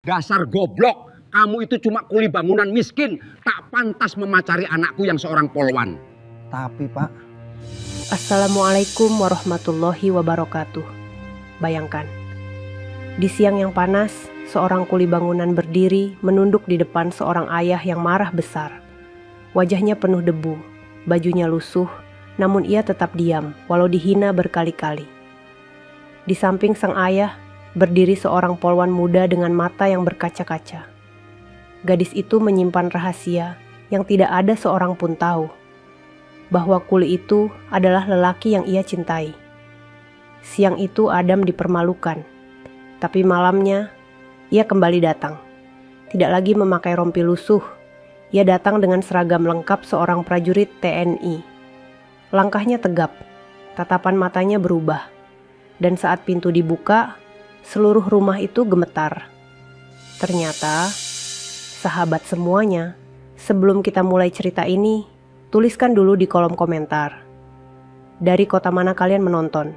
Dasar goblok, kamu itu cuma kuli bangunan miskin, tak pantas memacari anakku yang seorang polwan. Tapi Pak, Assalamualaikum warahmatullahi wabarakatuh. Bayangkan, di siang yang panas, seorang kuli bangunan berdiri menunduk di depan seorang ayah yang marah besar. Wajahnya penuh debu, bajunya lusuh, namun ia tetap diam walau dihina berkali-kali. Di samping sang ayah, berdiri seorang polwan muda dengan mata yang berkaca-kaca. Gadis itu menyimpan rahasia yang tidak ada seorang pun tahu, bahwa kuli itu adalah lelaki yang ia cintai. Siang itu Adam dipermalukan, tapi malamnya ia kembali datang. Tidak lagi memakai rompi lusuh, ia datang dengan seragam lengkap seorang prajurit TNI. Langkahnya tegap, tatapan matanya berubah, dan saat pintu dibuka, seluruh rumah itu gemetar. Ternyata, sahabat semuanya, sebelum kita mulai cerita ini, tuliskan dulu di kolom komentar, dari kota mana kalian menonton.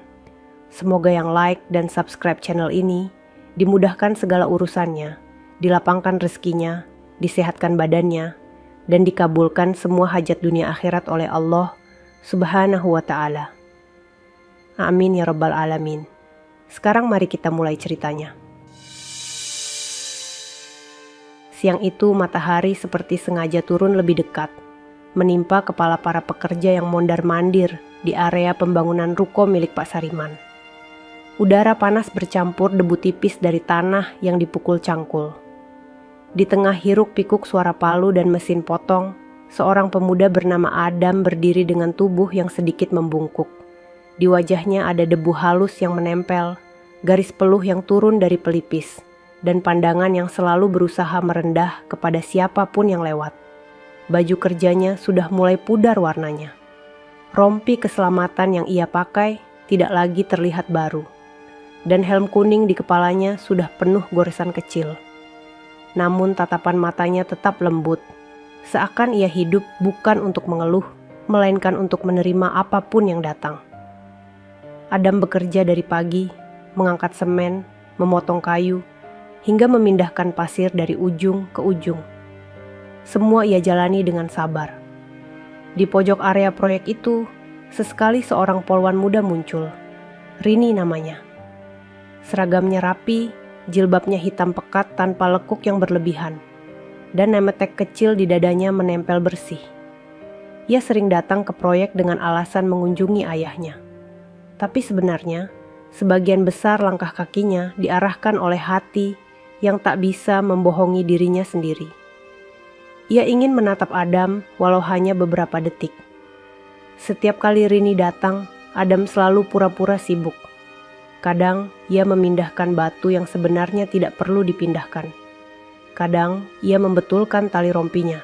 Semoga yang like dan subscribe channel ini dimudahkan segala urusannya, dilapangkan rezekinya, disehatkan badannya, dan dikabulkan semua hajat dunia akhirat oleh Allah Subhanahu wa Ta'ala. Amin ya Rabbal Alamin. Sekarang mari kita mulai ceritanya. Siang itu matahari seperti sengaja turun lebih dekat, menimpa kepala para pekerja yang mondar-mandir di area pembangunan ruko milik Pak Sariman. Udara panas bercampur debu tipis dari tanah yang dipukul cangkul. Di tengah hiruk-pikuk suara palu dan mesin potong, seorang pemuda bernama Adam berdiri dengan tubuh yang sedikit membungkuk. Di wajahnya ada debu halus yang menempel, garis peluh yang turun dari pelipis, dan pandangan yang selalu berusaha merendah kepada siapapun yang lewat. Baju kerjanya sudah mulai pudar warnanya. Rompi keselamatan yang ia pakai tidak lagi terlihat baru, dan helm kuning di kepalanya sudah penuh goresan kecil. Namun tatapan matanya tetap lembut, seakan ia hidup bukan untuk mengeluh, melainkan untuk menerima apapun yang datang. Adam bekerja dari pagi, mengangkat semen, memotong kayu, hingga memindahkan pasir dari ujung ke ujung. Semua ia jalani dengan sabar. Di pojok area proyek itu, sesekali seorang polwan muda muncul. Rini namanya. Seragamnya rapi, jilbabnya hitam pekat tanpa lekuk yang berlebihan, dan nemetek kecil di dadanya menempel bersih. Ia sering datang ke proyek dengan alasan mengunjungi ayahnya. Tapi sebenarnya, sebagian besar langkah kakinya diarahkan oleh hati yang tak bisa membohongi dirinya sendiri. Ia ingin menatap Adam walau hanya beberapa detik. Setiap kali Rini datang, Adam selalu pura-pura sibuk. Kadang ia memindahkan batu yang sebenarnya tidak perlu dipindahkan. Kadang ia membetulkan tali rompinya,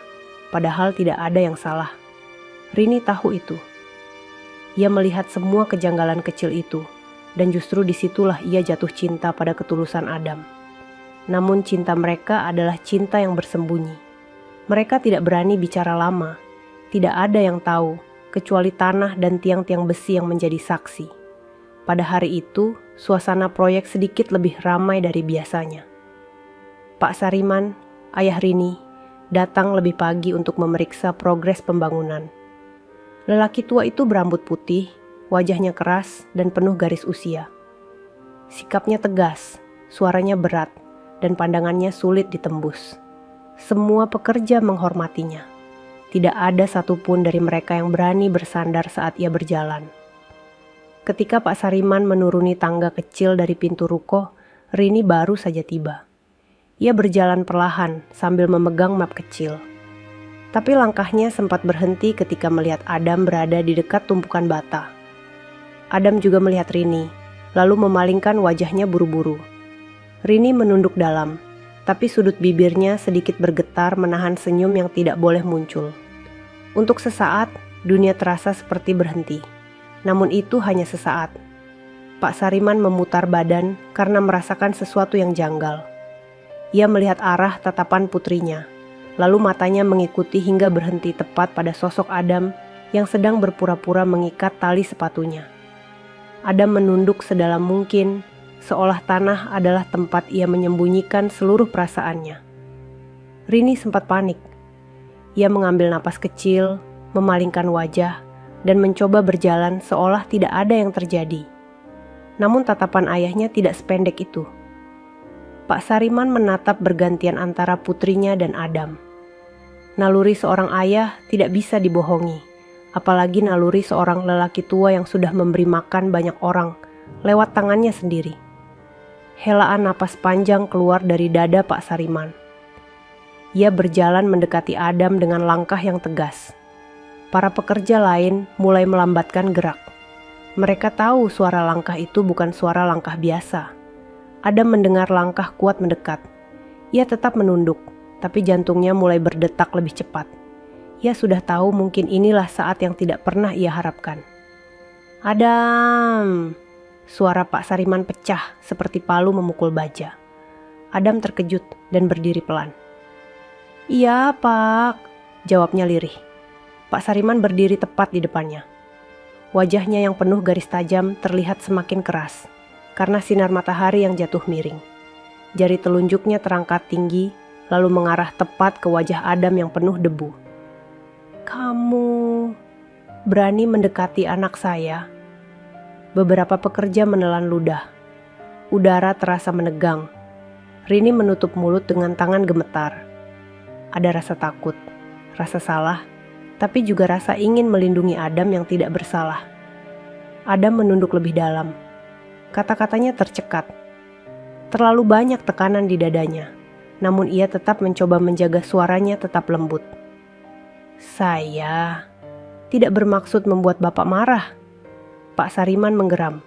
padahal tidak ada yang salah. Rini tahu itu. Ia melihat semua kejanggalan kecil itu, dan justru disitulah ia jatuh cinta pada ketulusan Adam. Namun cinta mereka adalah cinta yang bersembunyi. Mereka tidak berani bicara lama, tidak ada yang tahu, kecuali tanah dan tiang-tiang besi yang menjadi saksi. Pada hari itu, suasana proyek sedikit lebih ramai dari biasanya. Pak Sariman, ayah Rini, datang lebih pagi untuk memeriksa progres pembangunan. Lelaki tua itu berambut putih, wajahnya keras dan penuh garis usia. Sikapnya tegas, suaranya berat, dan pandangannya sulit ditembus. Semua pekerja menghormatinya. Tidak ada satupun dari mereka yang berani bersandar saat ia berjalan. Ketika Pak Sariman menuruni tangga kecil dari pintu ruko, Rini baru saja tiba. Ia berjalan perlahan sambil memegang map kecil. Tapi langkahnya sempat berhenti ketika melihat Adam berada di dekat tumpukan bata. Adam juga melihat Rini, lalu memalingkan wajahnya buru-buru. Rini menunduk dalam, tapi sudut bibirnya sedikit bergetar menahan senyum yang tidak boleh muncul. Untuk sesaat, dunia terasa seperti berhenti. Namun itu hanya sesaat. Pak Sariman memutar badan karena merasakan sesuatu yang janggal. Ia melihat arah tatapan putrinya, lalu matanya mengikuti hingga berhenti tepat pada sosok Adam yang sedang berpura-pura mengikat tali sepatunya. Adam menunduk sedalam mungkin, seolah tanah adalah tempat ia menyembunyikan seluruh perasaannya. Rini sempat panik. Ia mengambil napas kecil, memalingkan wajah, dan mencoba berjalan seolah tidak ada yang terjadi. Namun tatapan ayahnya tidak sependek itu. Pak Sariman menatap bergantian antara putrinya dan Adam. Naluri seorang ayah tidak bisa dibohongi, apalagi naluri seorang lelaki tua yang sudah memberi makan banyak orang lewat tangannya sendiri. Helaan napas panjang keluar dari dada Pak Sariman. Ia berjalan mendekati Adam dengan langkah yang tegas. Para pekerja lain mulai melambatkan gerak. Mereka tahu suara langkah itu bukan suara langkah biasa. Adam mendengar langkah kuat mendekat. Ia tetap menunduk, tapi jantungnya mulai berdetak lebih cepat. Ia sudah tahu mungkin inilah saat yang tidak pernah ia harapkan. Adam! Suara Pak Sariman pecah seperti palu memukul baja. Adam terkejut dan berdiri pelan. Iya, Pak, jawabnya lirih. Pak Sariman berdiri tepat di depannya. Wajahnya yang penuh garis tajam terlihat semakin keras karena sinar matahari yang jatuh miring. Jari telunjuknya terangkat tinggi lalu mengarah tepat ke wajah Adam yang penuh debu. Kamu berani mendekati anak saya? Beberapa pekerja menelan ludah. Udara terasa menegang. Rini menutup mulut dengan tangan gemetar. Ada rasa takut, rasa salah, tapi juga rasa ingin melindungi Adam yang tidak bersalah. Adam menunduk lebih dalam. Kata-katanya tercekat. Terlalu banyak tekanan di dadanya, namun ia tetap mencoba menjaga suaranya tetap lembut. Saya tidak bermaksud membuat Bapak marah. Pak Sariman menggeram.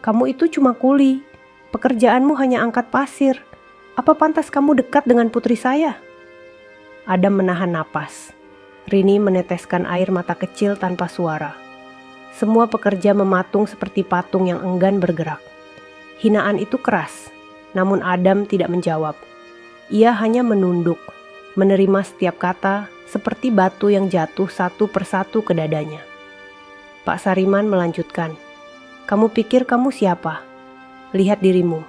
Kamu itu cuma kuli. Pekerjaanmu hanya angkat pasir. Apa pantas kamu dekat dengan putri saya? Adam menahan napas. Rini meneteskan air mata kecil tanpa suara. Semua pekerja mematung seperti patung yang enggan bergerak. Hinaan itu keras, namun Adam tidak menjawab. Ia hanya menunduk, menerima setiap kata seperti batu yang jatuh satu persatu ke dadanya. Pak Sariman melanjutkan, "Kamu pikir kamu siapa? Lihat dirimu.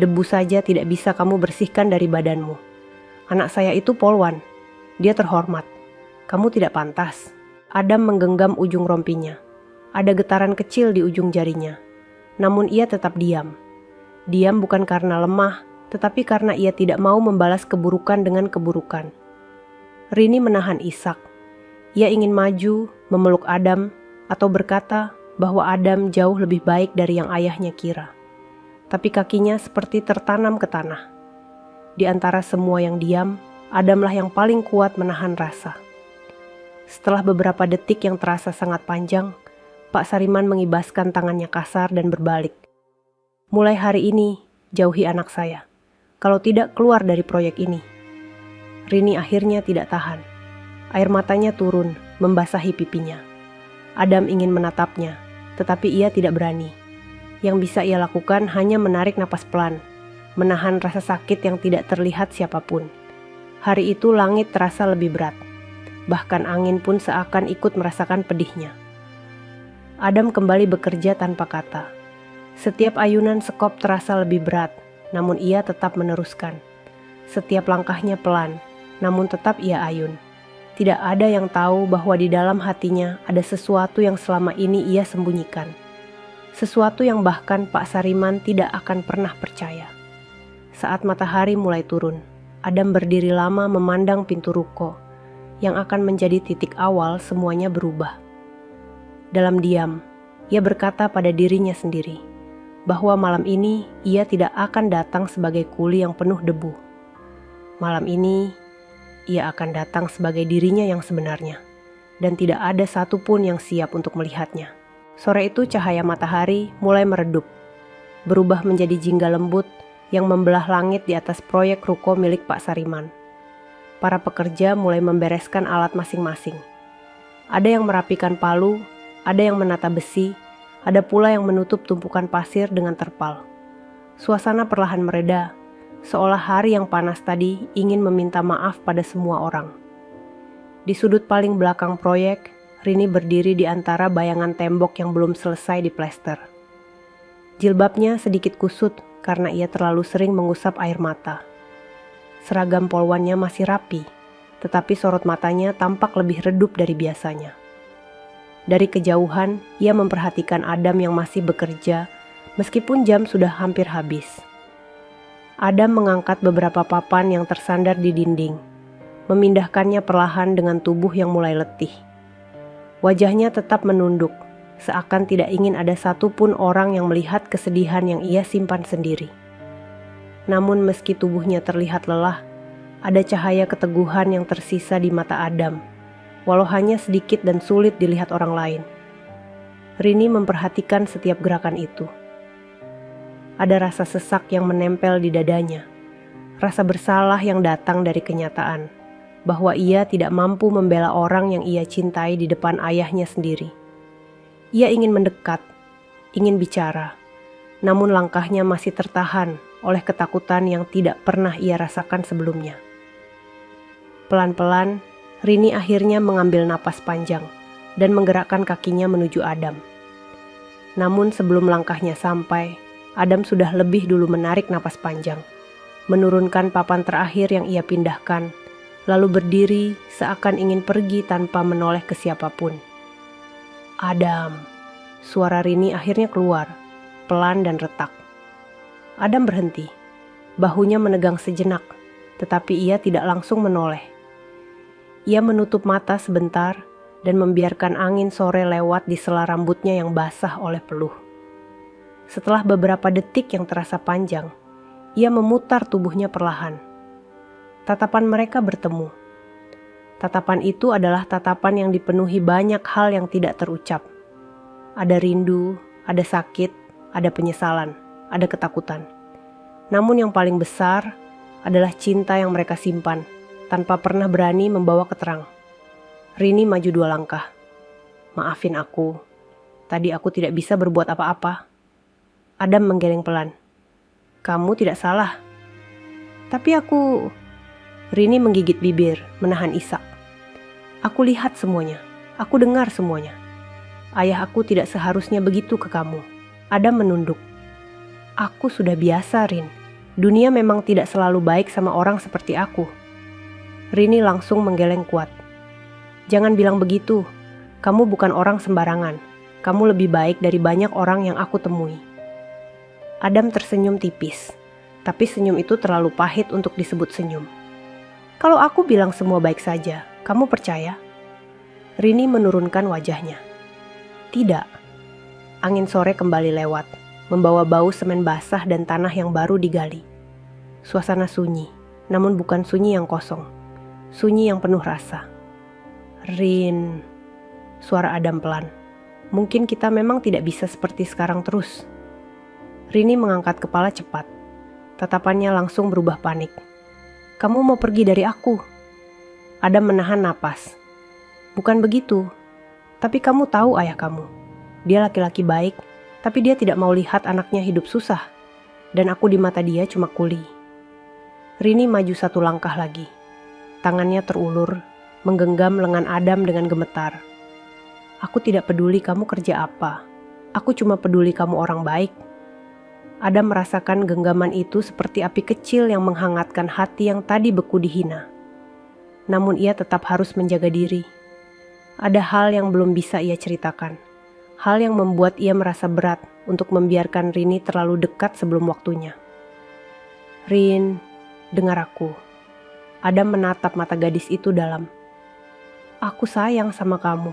Debu saja tidak bisa kamu bersihkan dari badanmu. Anak saya itu polwan. Dia terhormat. Kamu tidak pantas." Adam menggenggam ujung rompinya. Ada getaran kecil di ujung jarinya. Namun ia tetap diam. Diam bukan karena lemah, tetapi karena ia tidak mau membalas keburukan dengan keburukan. Rini menahan isak. Ia ingin maju, memeluk Adam, atau berkata bahwa Adam jauh lebih baik dari yang ayahnya kira. Tapi kakinya seperti tertanam ke tanah. Di antara semua yang diam, Adamlah yang paling kuat menahan rasa. Setelah beberapa detik yang terasa sangat panjang, Pak Sariman mengibaskan tangannya kasar dan berbalik. Mulai hari ini, jauhi anak saya. Kalau tidak, keluar dari proyek ini. Rini akhirnya tidak tahan. Air matanya turun, membasahi pipinya. Adam ingin menatapnya, tetapi ia tidak berani. Yang bisa ia lakukan hanya menarik napas pelan, menahan rasa sakit yang tidak terlihat siapapun. Hari itu langit terasa lebih berat. Bahkan angin pun seakan ikut merasakan pedihnya. Adam kembali bekerja tanpa kata. Setiap ayunan sekop terasa lebih berat, namun ia tetap meneruskan. Setiap langkahnya pelan, namun tetap ia ayun. Tidak ada yang tahu bahwa di dalam hatinya ada sesuatu yang selama ini ia sembunyikan. Sesuatu yang bahkan Pak Sariman tidak akan pernah percaya. Saat matahari mulai turun, Adam berdiri lama memandang pintu ruko, yang akan menjadi titik awal semuanya berubah. Dalam diam, ia berkata pada dirinya sendiri, bahwa malam ini ia tidak akan datang sebagai kuli yang penuh debu. Malam ini, ia akan datang sebagai dirinya yang sebenarnya, dan tidak ada satupun yang siap untuk melihatnya. Sore itu cahaya matahari mulai meredup, berubah menjadi jingga lembut yang membelah langit di atas proyek ruko milik Pak Sariman. Para pekerja mulai membereskan alat masing-masing. Ada yang merapikan palu, ada yang menata besi, ada pula yang menutup tumpukan pasir dengan terpal. Suasana perlahan mereda, seolah hari yang panas tadi ingin meminta maaf pada semua orang. Di sudut paling belakang proyek, Rini berdiri di antara bayangan tembok yang belum selesai diplester. Jilbabnya sedikit kusut karena ia terlalu sering mengusap air mata. Seragam polwannya masih rapi, tetapi sorot matanya tampak lebih redup dari biasanya. Dari kejauhan, ia memperhatikan Adam yang masih bekerja meskipun jam sudah hampir habis. Adam mengangkat beberapa papan yang tersandar di dinding, memindahkannya perlahan dengan tubuh yang mulai letih. Wajahnya tetap menunduk, seakan tidak ingin ada satupun orang yang melihat kesedihan yang ia simpan sendiri. Namun meski tubuhnya terlihat lelah, ada cahaya keteguhan yang tersisa di mata Adam, walau hanya sedikit dan sulit dilihat orang lain. Rini memperhatikan setiap gerakan itu. Ada rasa sesak yang menempel di dadanya, rasa bersalah yang datang dari kenyataan bahwa ia tidak mampu membela orang yang ia cintai di depan ayahnya sendiri. Ia ingin mendekat, ingin bicara, namun langkahnya masih tertahan oleh ketakutan yang tidak pernah ia rasakan sebelumnya. Pelan-pelan, Rini akhirnya mengambil napas panjang dan menggerakkan kakinya menuju Adam. Namun sebelum langkahnya sampai, Adam sudah lebih dulu menarik napas panjang, menurunkan papan terakhir yang ia pindahkan, lalu berdiri seakan ingin pergi tanpa menoleh ke siapapun. Adam, suara Rini akhirnya keluar, pelan dan retak. Adam berhenti, bahunya menegang sejenak, tetapi ia tidak langsung menoleh. Ia menutup mata sebentar dan membiarkan angin sore lewat di sela rambutnya yang basah oleh peluh. Setelah beberapa detik yang terasa panjang, ia memutar tubuhnya perlahan. Tatapan mereka bertemu. Tatapan itu adalah tatapan yang dipenuhi banyak hal yang tidak terucap. Ada rindu, ada sakit, ada penyesalan, ada ketakutan. Namun yang paling besar adalah cinta yang mereka simpan, tanpa pernah berani membawa keterang. Rini maju 2 langkah. Maafin aku, tadi aku tidak bisa berbuat apa-apa. Adam menggeleng pelan. Kamu tidak salah. Tapi aku... Rini menggigit bibir, menahan isak. Aku lihat semuanya, aku dengar semuanya. Ayah aku tidak seharusnya begitu ke kamu. Adam menunduk. Aku sudah biasa, Rin. Dunia memang tidak selalu baik sama orang seperti aku. Rini langsung menggeleng kuat. Jangan bilang begitu. Kamu bukan orang sembarangan. Kamu lebih baik dari banyak orang yang aku temui. Adam tersenyum tipis, tapi senyum itu terlalu pahit untuk disebut senyum. Kalau aku bilang semua baik saja, kamu percaya? Rini menurunkan wajahnya. Tidak. Angin sore kembali lewat, membawa bau semen basah dan tanah yang baru digali. Suasana sunyi, namun bukan sunyi yang kosong. Sunyi yang penuh rasa. Rin, suara Adam pelan. Mungkin kita memang tidak bisa seperti sekarang terus. Rini mengangkat kepala cepat. Tatapannya langsung berubah panik. Kamu mau pergi dari aku? Adam menahan napas. Bukan begitu. Tapi kamu tahu ayah kamu. Dia laki-laki baik, tapi dia tidak mau lihat anaknya hidup susah. Dan aku di mata dia cuma kuli. Rini maju 1 langkah lagi. Tangannya terulur, menggenggam lengan Adam dengan gemetar. Aku tidak peduli kamu kerja apa. Aku cuma peduli kamu orang baik. Adam merasakan genggaman itu seperti api kecil yang menghangatkan hati yang tadi beku dihina. Namun ia tetap harus menjaga diri. Ada hal yang belum bisa ia ceritakan. Hal yang membuat ia merasa berat untuk membiarkan Rini terlalu dekat sebelum waktunya. Rin, dengar aku. Adam menatap mata gadis itu dalam. Aku sayang sama kamu,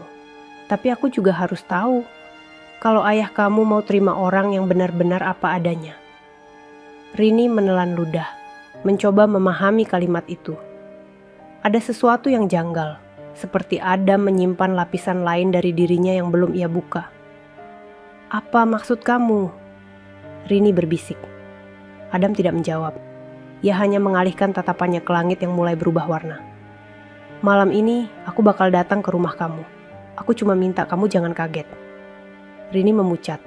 tapi aku juga harus tahu kalau ayah kamu mau terima orang yang benar-benar apa adanya. Rini menelan ludah, mencoba memahami kalimat itu. Ada sesuatu yang janggal, seperti Adam menyimpan lapisan lain dari dirinya yang belum ia buka. Apa maksud kamu? Rini berbisik. Adam tidak menjawab. Ia hanya mengalihkan tatapannya ke langit yang mulai berubah warna. Malam ini aku bakal datang ke rumah kamu. Aku cuma minta kamu jangan kaget. Rini memucat.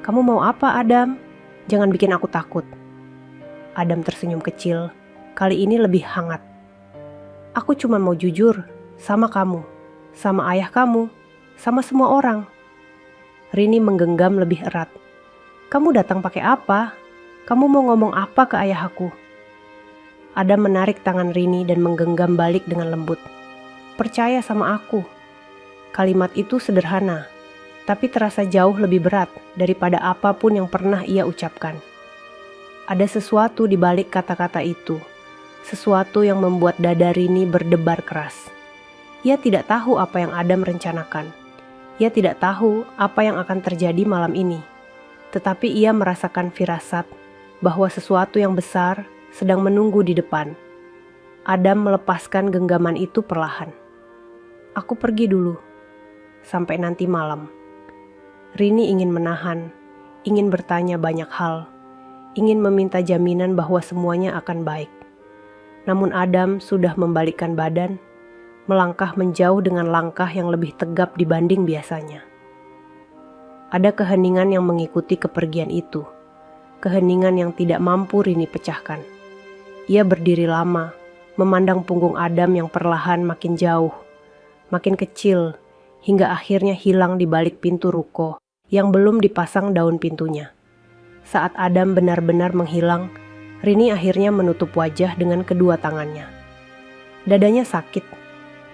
Kamu mau apa, Adam? Jangan bikin aku takut. Adam tersenyum kecil, kali ini lebih hangat. Aku cuma mau jujur sama kamu, sama ayah kamu, sama semua orang. Rini menggenggam lebih erat. Kamu datang pakai apa? Kamu mau ngomong apa ke ayah aku? Adam menarik tangan Rini dan menggenggam balik dengan lembut. Percaya sama aku. Kalimat itu sederhana, tapi terasa jauh lebih berat daripada apapun yang pernah ia ucapkan. Ada sesuatu di balik kata-kata itu, sesuatu yang membuat dada Rini berdebar keras. Ia tidak tahu apa yang Adam rencanakan. Ia tidak tahu apa yang akan terjadi malam ini. Tetapi ia merasakan firasat bahwa sesuatu yang besar sedang menunggu di depan. Adam melepaskan genggaman itu perlahan. Aku pergi dulu, sampai nanti malam. Rini ingin menahan, ingin bertanya banyak hal, ingin meminta jaminan bahwa semuanya akan baik. Namun Adam sudah membalikkan badan, melangkah menjauh dengan langkah yang lebih tegap dibanding biasanya. Ada keheningan yang mengikuti kepergian itu, keheningan yang tidak mampu Rini pecahkan. Ia berdiri lama, memandang punggung Adam yang perlahan makin jauh, makin kecil, hingga akhirnya hilang di balik pintu ruko yang belum dipasang daun pintunya. Saat Adam benar-benar menghilang, Rini akhirnya menutup wajah dengan kedua tangannya. Dadanya sakit,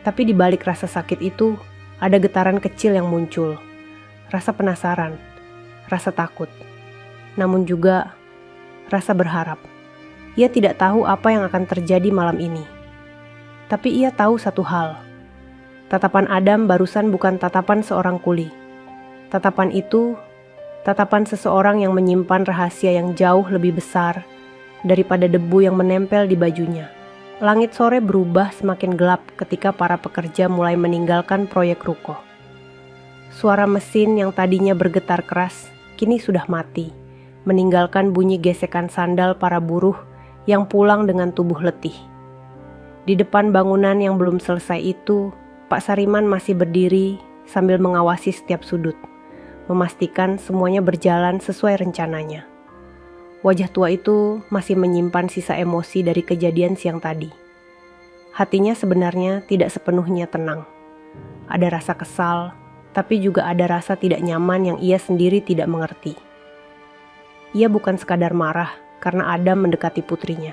tapi di balik rasa sakit itu ada getaran kecil yang muncul. Rasa penasaran, rasa takut, namun juga rasa berharap. Ia tidak tahu apa yang akan terjadi malam ini. Tapi ia tahu satu hal. Tatapan Adam barusan bukan tatapan seorang kuli. Tatapan itu, tatapan seseorang yang menyimpan rahasia yang jauh lebih besar daripada debu yang menempel di bajunya. Langit sore berubah semakin gelap ketika para pekerja mulai meninggalkan proyek ruko. Suara mesin yang tadinya bergetar keras, kini sudah mati, meninggalkan bunyi gesekan sandal para buruh yang pulang dengan tubuh letih. Di depan bangunan yang belum selesai itu, Pak Sariman masih berdiri sambil mengawasi setiap sudut, memastikan semuanya berjalan sesuai rencananya. Wajah tua itu masih menyimpan sisa emosi dari kejadian siang tadi. Hatinya sebenarnya tidak sepenuhnya tenang. Ada rasa kesal, tapi juga ada rasa tidak nyaman yang ia sendiri tidak mengerti. Ia bukan sekadar marah karena Adam mendekati putrinya.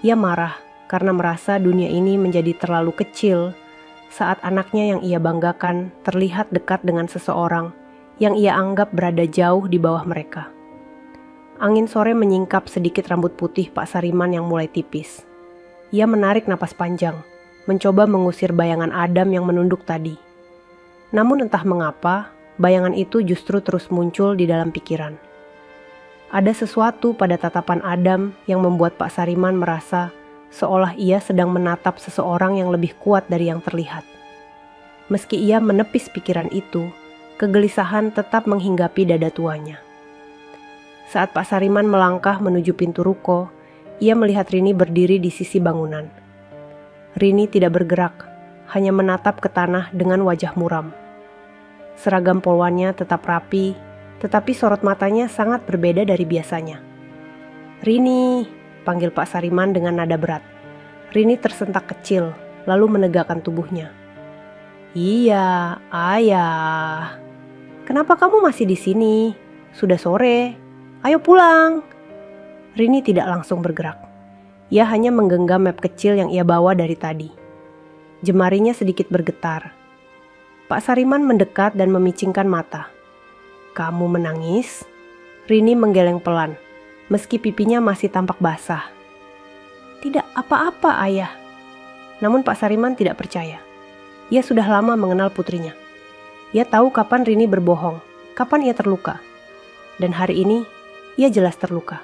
Ia marah karena merasa dunia ini menjadi terlalu kecil saat anaknya yang ia banggakan terlihat dekat dengan seseorang yang ia anggap berada jauh di bawah mereka. Angin sore menyingkap sedikit rambut putih Pak Sariman yang mulai tipis. Ia menarik napas panjang, mencoba mengusir bayangan Adam yang menunduk tadi. Namun entah mengapa, bayangan itu justru terus muncul di dalam pikiran. Ada sesuatu pada tatapan Adam yang membuat Pak Sariman merasa seolah ia sedang menatap seseorang yang lebih kuat dari yang terlihat. Meski ia menepis pikiran itu, kegelisahan tetap menghinggapi dada tuanya. Saat Pak Sariman melangkah menuju pintu ruko, ia melihat Rini berdiri di sisi bangunan. Rini tidak bergerak, hanya menatap ke tanah dengan wajah muram. Seragam polwannya tetap rapi, tetapi sorot matanya sangat berbeda dari biasanya. "Rini," panggil Pak Sariman dengan nada berat. Rini tersentak kecil, lalu menegakkan tubuhnya. "Iya, ayah. Kenapa kamu masih di sini? Sudah sore. Ayo pulang." Rini tidak langsung bergerak. Ia hanya menggenggam map kecil yang ia bawa dari tadi. Jemarinya sedikit bergetar. Pak Sariman mendekat dan memicingkan mata. "Kamu menangis?" Rini menggeleng pelan, meski pipinya masih tampak basah. "Tidak apa-apa, ayah." Namun Pak Sariman tidak percaya. Ia sudah lama mengenal putrinya. Ia tahu kapan Rini berbohong, kapan ia terluka. Dan hari ini, ia jelas terluka.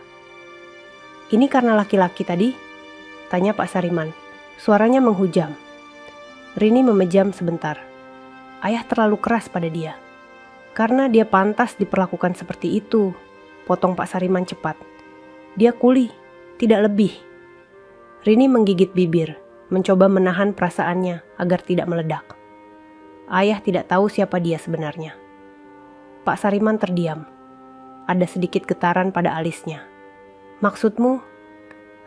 "Ini karena laki-laki tadi?" tanya Pak Sariman. Suaranya menghujam. Rini memejam sebentar. Ayah terlalu keras pada dia. "Karena dia pantas diperlakukan seperti itu," potong Pak Sariman cepat. "Dia kuli, tidak lebih." Rini menggigit bibir, mencoba menahan perasaannya agar tidak meledak. Ayah tidak tahu siapa dia sebenarnya. Pak Sariman terdiam. Ada sedikit getaran pada alisnya. "Maksudmu?"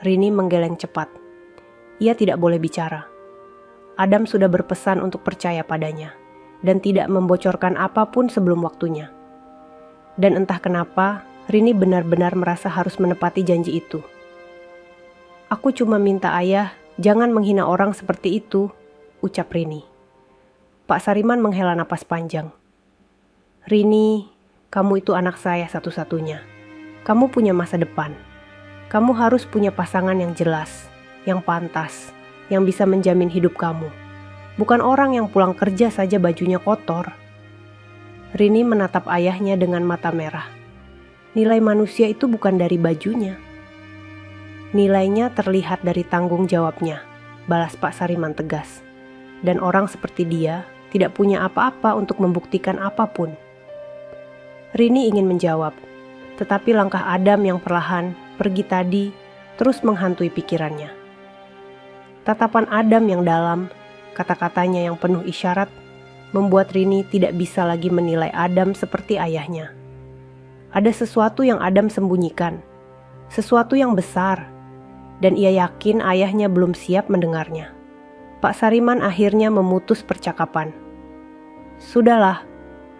Rini menggeleng cepat. Ia tidak boleh bicara. Adam sudah berpesan untuk percaya padanya dan tidak membocorkan apapun sebelum waktunya. Dan entah kenapa, Rini benar-benar merasa harus menepati janji itu. "Aku cuma minta ayah jangan menghina orang seperti itu," ucap Rini. Pak Sariman menghela napas panjang. "Rini, kamu itu anak saya satu-satunya. Kamu punya masa depan. Kamu harus punya pasangan yang jelas, yang pantas, yang bisa menjamin hidup kamu. Bukan orang yang pulang kerja saja bajunya kotor." Rini menatap ayahnya dengan mata merah. Nilai manusia itu bukan dari bajunya. Nilainya terlihat dari tanggung jawabnya, balas Pak Sariman tegas. Dan orang seperti dia tidak punya apa-apa untuk membuktikan apapun. Rini ingin menjawab, tetapi langkah Adam yang perlahan pergi tadi terus menghantui pikirannya. Tatapan Adam yang dalam, kata-katanya yang penuh isyarat, membuat Rini tidak bisa lagi menilai Adam seperti ayahnya. Ada sesuatu yang Adam sembunyikan, sesuatu yang besar, dan ia yakin ayahnya belum siap mendengarnya. Pak Sariman akhirnya memutus percakapan. "Sudahlah,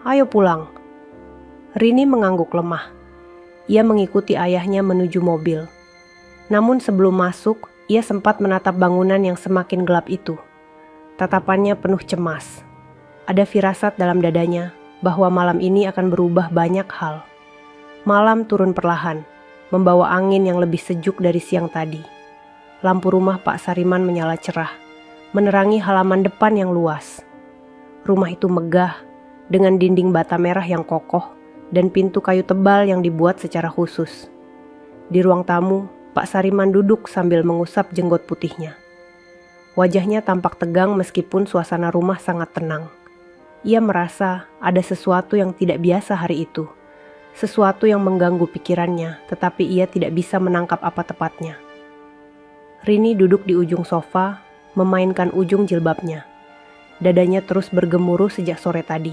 ayo pulang." Rini mengangguk lemah. Ia mengikuti ayahnya menuju mobil. Namun sebelum masuk, ia sempat menatap bangunan yang semakin gelap itu. Tatapannya penuh cemas. Ada firasat dalam dadanya bahwa malam ini akan berubah banyak hal. Malam turun perlahan, membawa angin yang lebih sejuk dari siang tadi. Lampu rumah Pak Sariman menyala cerah, menerangi halaman depan yang luas. Rumah itu megah, dengan dinding bata merah yang kokoh dan pintu kayu tebal yang dibuat secara khusus. Di ruang tamu, Pak Sariman duduk sambil mengusap jenggot putihnya. Wajahnya tampak tegang meskipun suasana rumah sangat tenang. Ia merasa ada sesuatu yang tidak biasa hari itu. Sesuatu yang mengganggu pikirannya, tetapi ia tidak bisa menangkap apa tepatnya. Rini duduk di ujung sofa, memainkan ujung jilbabnya. Dadanya terus bergemuruh sejak sore tadi.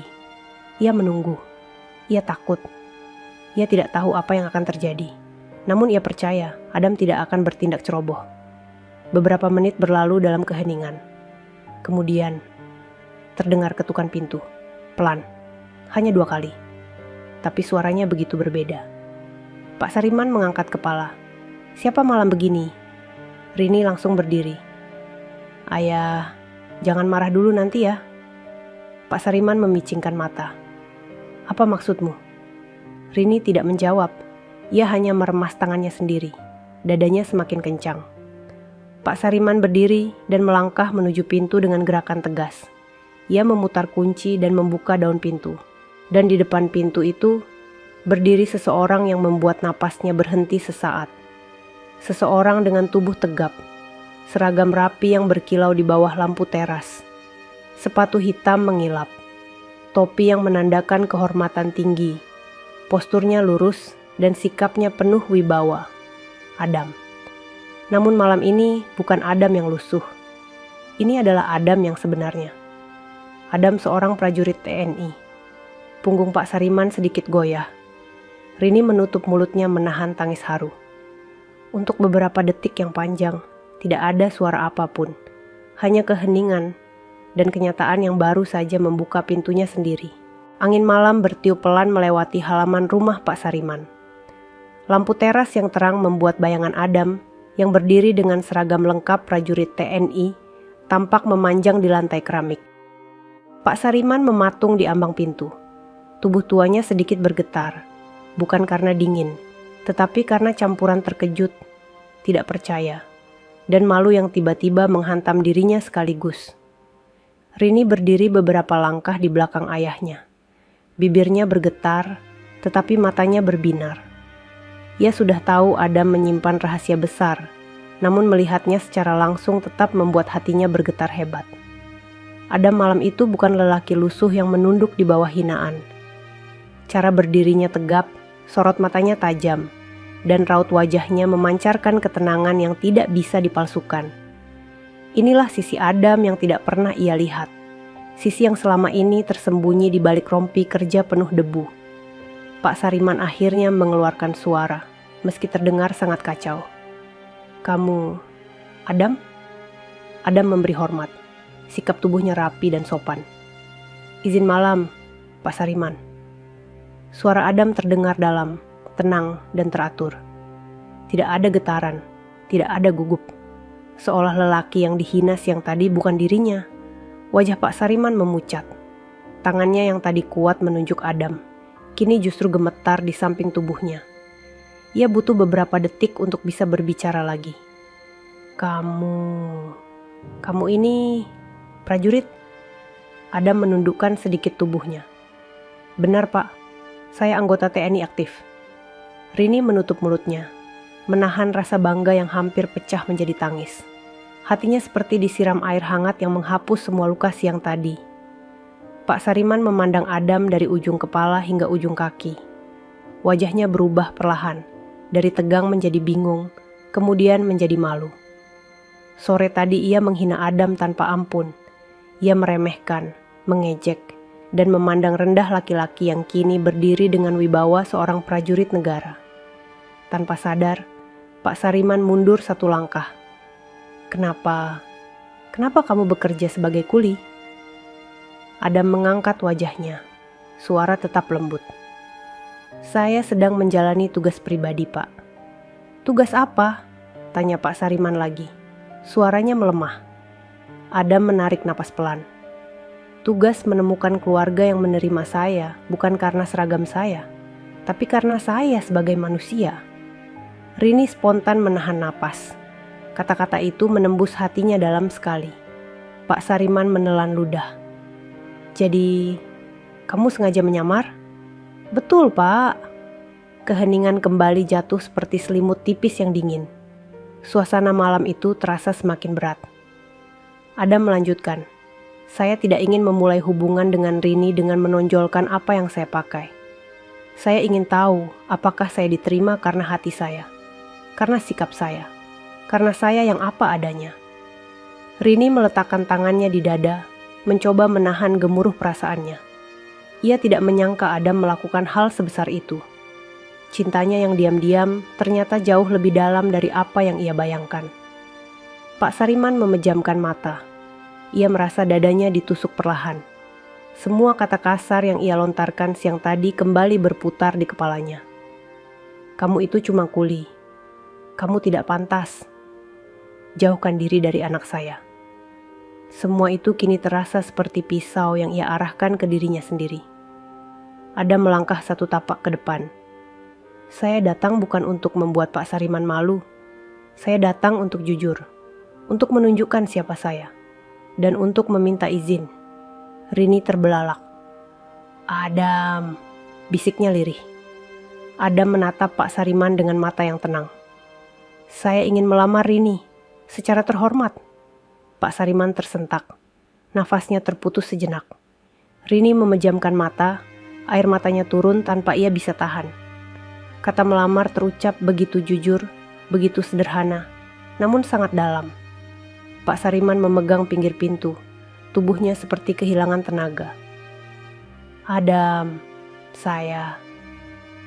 Ia menunggu. Ia takut. Ia tidak tahu apa yang akan terjadi. Namun ia percaya Adam tidak akan bertindak ceroboh. Beberapa menit berlalu dalam keheningan. Kemudian terdengar ketukan pintu. Pelan. Hanya 2 kali. Tapi suaranya begitu berbeda. Pak Sariman mengangkat kepala. "Siapa malam begini?" Rini langsung berdiri. "Ayah, jangan marah dulu nanti ya." Pak Sariman memicingkan mata. "Apa maksudmu?" Rini tidak menjawab. Ia hanya meremas tangannya sendiri. Dadanya semakin kencang. Pak Sariman berdiri dan melangkah menuju pintu dengan gerakan tegas. Ia memutar kunci dan membuka daun pintu. Dan di depan pintu itu berdiri seseorang yang membuat napasnya berhenti sesaat. Seseorang dengan tubuh tegap, seragam rapi yang berkilau di bawah lampu teras, sepatu hitam mengilap, topi yang menandakan kehormatan tinggi, posturnya lurus dan sikapnya penuh wibawa. Adam. Namun malam ini bukan Adam yang lusuh. Ini adalah Adam yang sebenarnya. Adam seorang prajurit TNI. Punggung Pak Sariman sedikit goyah. Rini menutup mulutnya menahan tangis haru. Untuk beberapa detik yang panjang, tidak ada suara apapun. Hanya keheningan dan kenyataan yang baru saja membuka pintunya sendiri. Angin malam bertiup pelan melewati halaman rumah Pak Sariman. Lampu teras yang terang membuat bayangan Adam yang berdiri dengan seragam lengkap prajurit TNI tampak memanjang di lantai keramik. Pak Sariman mematung di ambang pintu. Tubuh tuanya sedikit bergetar, bukan karena dingin, tetapi karena campuran terkejut, tidak percaya, dan malu yang tiba-tiba menghantam dirinya sekaligus. Rini berdiri beberapa langkah di belakang ayahnya. Bibirnya bergetar, tetapi matanya berbinar. Ia sudah tahu Adam menyimpan rahasia besar, namun melihatnya secara langsung tetap membuat hatinya bergetar hebat. Adam malam itu bukan lelaki lusuh yang menunduk di bawah hinaan. Cara berdirinya tegap, sorot matanya tajam, dan raut wajahnya memancarkan ketenangan yang tidak bisa dipalsukan. Inilah sisi Adam yang tidak pernah ia lihat. Sisi yang selama ini tersembunyi di balik rompi kerja penuh debu. Pak Sariman akhirnya mengeluarkan suara, meski terdengar sangat kacau. "Kamu, Adam?" Adam memberi hormat. Sikap tubuhnya rapi dan sopan. "Izin malam, Pak Sariman." Suara Adam terdengar dalam, tenang, dan teratur. Tidak ada getaran, tidak ada gugup. Seolah lelaki yang dihina siang tadi bukan dirinya. Wajah Pak Sariman memucat. Tangannya yang tadi kuat menunjuk Adam, kini justru gemetar di samping tubuhnya. Ia butuh beberapa detik untuk bisa berbicara lagi. Kamu ini prajurit? Adam menundukkan sedikit tubuhnya. Benar Pak, saya anggota TNI aktif. Rini menutup mulutnya, menahan rasa bangga yang hampir pecah menjadi tangis. Hatinya seperti disiram air hangat yang menghapus semua luka siang tadi. Pak Sariman memandang Adam dari ujung kepala hingga ujung kaki. Wajahnya berubah perlahan, dari tegang menjadi bingung, kemudian menjadi malu. Sore tadi ia menghina Adam tanpa ampun. Ia meremehkan, mengejek, dan memandang rendah laki-laki yang kini berdiri dengan wibawa seorang prajurit negara. Tanpa sadar, Pak Sariman mundur satu langkah. Kenapa kamu bekerja sebagai kuli? Adam mengangkat wajahnya. Suara tetap lembut. Saya sedang menjalani tugas pribadi, Pak. Tugas apa? Tanya Pak Sariman lagi. Suaranya melemah. Adam menarik napas pelan. Tugas menemukan keluarga yang menerima saya bukan karena seragam saya, tapi karena saya sebagai manusia. Rini spontan menahan napas. Kata-kata itu menembus hatinya dalam sekali. Pak Sariman menelan ludah. Jadi, kamu sengaja menyamar? Betul, Pak. Keheningan kembali jatuh seperti selimut tipis yang dingin. Suasana malam itu terasa semakin berat. Adam melanjutkan. Saya tidak ingin memulai hubungan dengan Rini dengan menonjolkan apa yang saya pakai. Saya ingin tahu apakah saya diterima karena hati saya, karena sikap saya, karena saya yang apa adanya. Rini meletakkan tangannya di dada, mencoba menahan gemuruh perasaannya. Ia tidak menyangka Adam melakukan hal sebesar itu. Cintanya yang diam-diam ternyata jauh lebih dalam dari apa yang ia bayangkan. Pak Sariman memejamkan mata. Ia merasa dadanya ditusuk perlahan. Semua kata kasar yang ia lontarkan siang tadi kembali berputar di kepalanya. Kamu itu cuma kuli. Kamu tidak pantas. Jauhkan diri dari anak saya. Semua itu kini terasa seperti pisau yang ia arahkan ke dirinya sendiri. Adam melangkah satu tapak ke depan. Saya datang bukan untuk membuat Pak Sariman malu. Saya datang untuk jujur, untuk menunjukkan siapa saya. Dan untuk meminta izin. Rini terbelalak. Adam, bisiknya lirih. Adam menatap Pak Sariman dengan mata yang tenang. Saya ingin melamar Rini, secara terhormat. Pak Sariman tersentak. Nafasnya terputus sejenak. Rini memejamkan mata, air matanya turun tanpa ia bisa tahan. Kata melamar terucap begitu jujur, begitu sederhana, namun sangat dalam. Pak Sariman memegang pinggir pintu, tubuhnya seperti kehilangan tenaga. Adam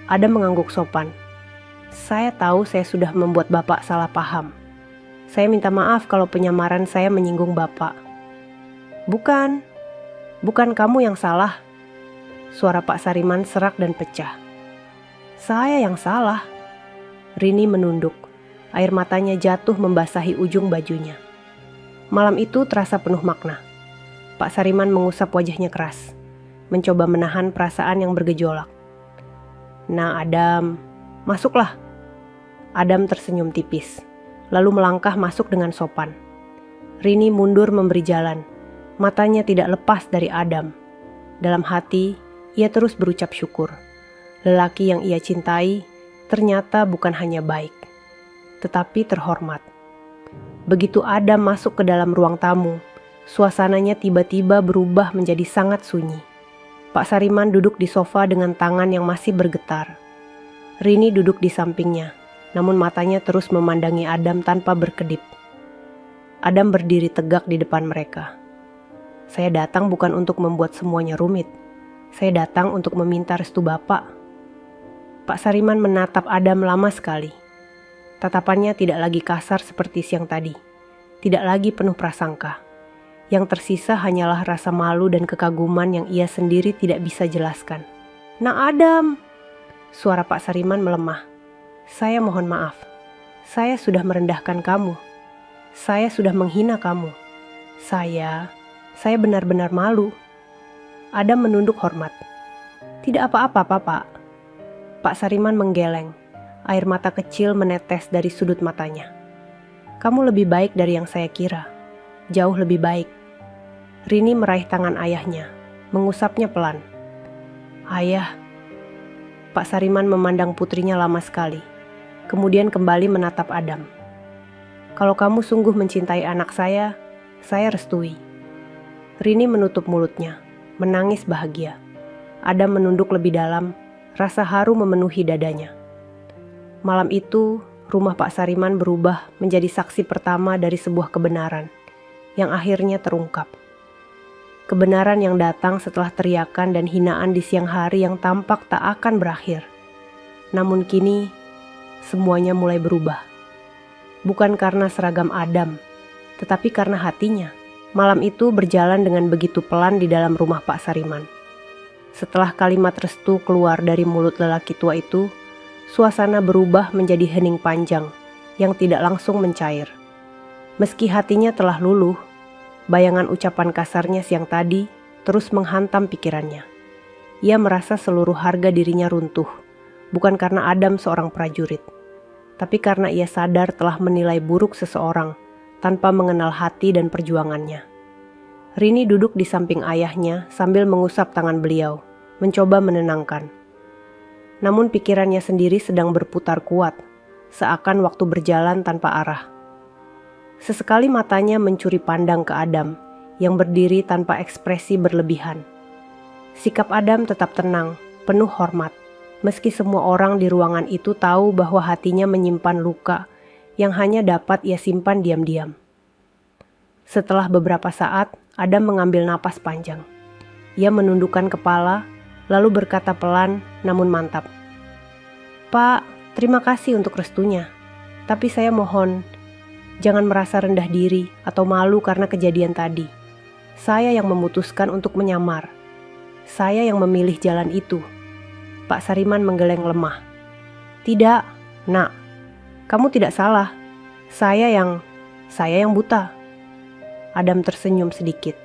mengangguk sopan. Saya tahu saya sudah membuat Bapak salah paham. Saya minta maaf kalau penyamaran saya menyinggung Bapak. Bukan kamu yang salah. Suara Pak Sariman serak dan pecah. Saya yang salah. Rini menunduk, air matanya jatuh membasahi ujung bajunya. Malam itu terasa penuh makna. Pak Sariman mengusap wajahnya keras, mencoba menahan perasaan yang bergejolak. Nah Adam, masuklah. Adam tersenyum tipis, lalu melangkah masuk dengan sopan. Rini mundur memberi jalan, matanya tidak lepas dari Adam. Dalam hati, ia terus berucap syukur. Lelaki yang ia cintai ternyata bukan hanya baik, tetapi terhormat. Begitu Adam masuk ke dalam ruang tamu, suasananya tiba-tiba berubah menjadi sangat sunyi. Pak Sariman duduk di sofa dengan tangan yang masih bergetar. Rini duduk di sampingnya, namun matanya terus memandangi Adam tanpa berkedip. Adam berdiri tegak di depan mereka. Saya datang bukan untuk membuat semuanya rumit. Saya datang untuk meminta restu Bapak. Pak Sariman menatap Adam lama sekali. Tatapannya tidak lagi kasar seperti siang tadi. Tidak lagi penuh prasangka. Yang tersisa hanyalah rasa malu dan kekaguman yang ia sendiri tidak bisa jelaskan. "Nak Adam!" Suara Pak Sariman melemah. "Saya mohon maaf. Saya sudah merendahkan kamu. Saya sudah menghina kamu. Saya benar-benar malu." Adam menunduk hormat. "Tidak apa-apa, Pak." Pak Sariman menggeleng. Air mata kecil menetes dari sudut matanya. "Kamu lebih baik dari yang saya kira. Jauh lebih baik." Rini meraih tangan ayahnya, mengusapnya pelan. "Ayah." Pak Sariman memandang putrinya lama sekali, kemudian kembali menatap Adam. "Kalau kamu sungguh mencintai anak saya restui." Rini menutup mulutnya, menangis bahagia. Adam menunduk lebih dalam, rasa haru memenuhi dadanya. Malam itu, rumah Pak Sariman berubah menjadi saksi pertama dari sebuah kebenaran yang akhirnya terungkap. Kebenaran yang datang setelah teriakan dan hinaan di siang hari yang tampak tak akan berakhir. Namun kini, semuanya mulai berubah. Bukan karena seragam Adam, tetapi karena hatinya. Malam itu berjalan dengan begitu pelan di dalam rumah Pak Sariman. Setelah kalimat restu keluar dari mulut lelaki tua itu, suasana berubah menjadi hening panjang yang tidak langsung mencair. Meski hatinya telah luluh, bayangan ucapan kasarnya siang tadi terus menghantam pikirannya. Ia merasa seluruh harga dirinya runtuh, bukan karena Adam seorang prajurit, tapi karena ia sadar telah menilai buruk seseorang tanpa mengenal hati dan perjuangannya. Rini duduk di samping ayahnya sambil mengusap tangan beliau, mencoba menenangkan. Namun pikirannya sendiri sedang berputar kuat, seakan waktu berjalan tanpa arah. Sesekali matanya mencuri pandang ke Adam yang berdiri tanpa ekspresi berlebihan. Sikap Adam tetap tenang, penuh hormat, meski semua orang di ruangan itu tahu bahwa hatinya menyimpan luka yang hanya dapat ia simpan diam-diam. Setelah beberapa saat, Adam mengambil napas panjang. Ia menundukkan kepala, lalu berkata pelan namun mantap. "Pak, terima kasih untuk restunya. Tapi saya mohon, jangan merasa rendah diri atau malu karena kejadian tadi. Saya yang memutuskan untuk menyamar. Saya yang memilih jalan itu." Pak Sariman menggeleng lemah. "Tidak, Nak. Kamu tidak salah. Saya yang buta." Adam tersenyum sedikit.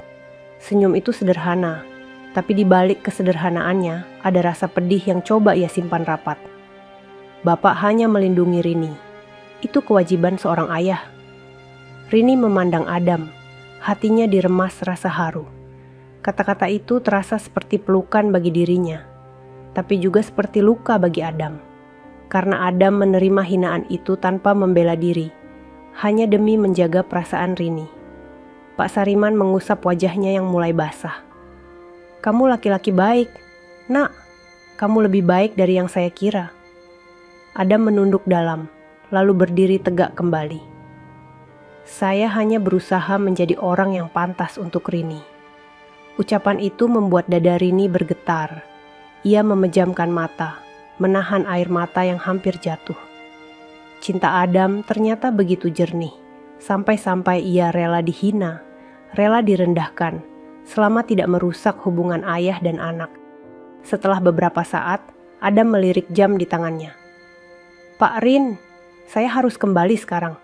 Senyum itu sederhana, tapi di balik kesederhanaannya ada rasa pedih yang coba ia simpan rapat. Bapak hanya melindungi Rini. Itu kewajiban seorang ayah. Rini memandang Adam, hatinya diremas rasa haru. Kata-kata itu terasa seperti pelukan bagi dirinya, tapi juga seperti luka bagi Adam. Karena Adam menerima hinaan itu tanpa membela diri, hanya demi menjaga perasaan Rini. Pak Sariman mengusap wajahnya yang mulai basah. "Kamu laki-laki baik, Nak. Kamu lebih baik dari yang saya kira." Adam menunduk dalam, lalu berdiri tegak kembali. "Saya hanya berusaha menjadi orang yang pantas untuk Rini." Ucapan itu membuat dada Rini bergetar. Ia memejamkan mata, menahan air mata yang hampir jatuh. Cinta Adam ternyata begitu jernih, sampai-sampai ia rela dihina, rela direndahkan, selama tidak merusak hubungan ayah dan anak. Setelah beberapa saat, Adam melirik jam di tangannya. "Pak Rin, saya harus kembali sekarang.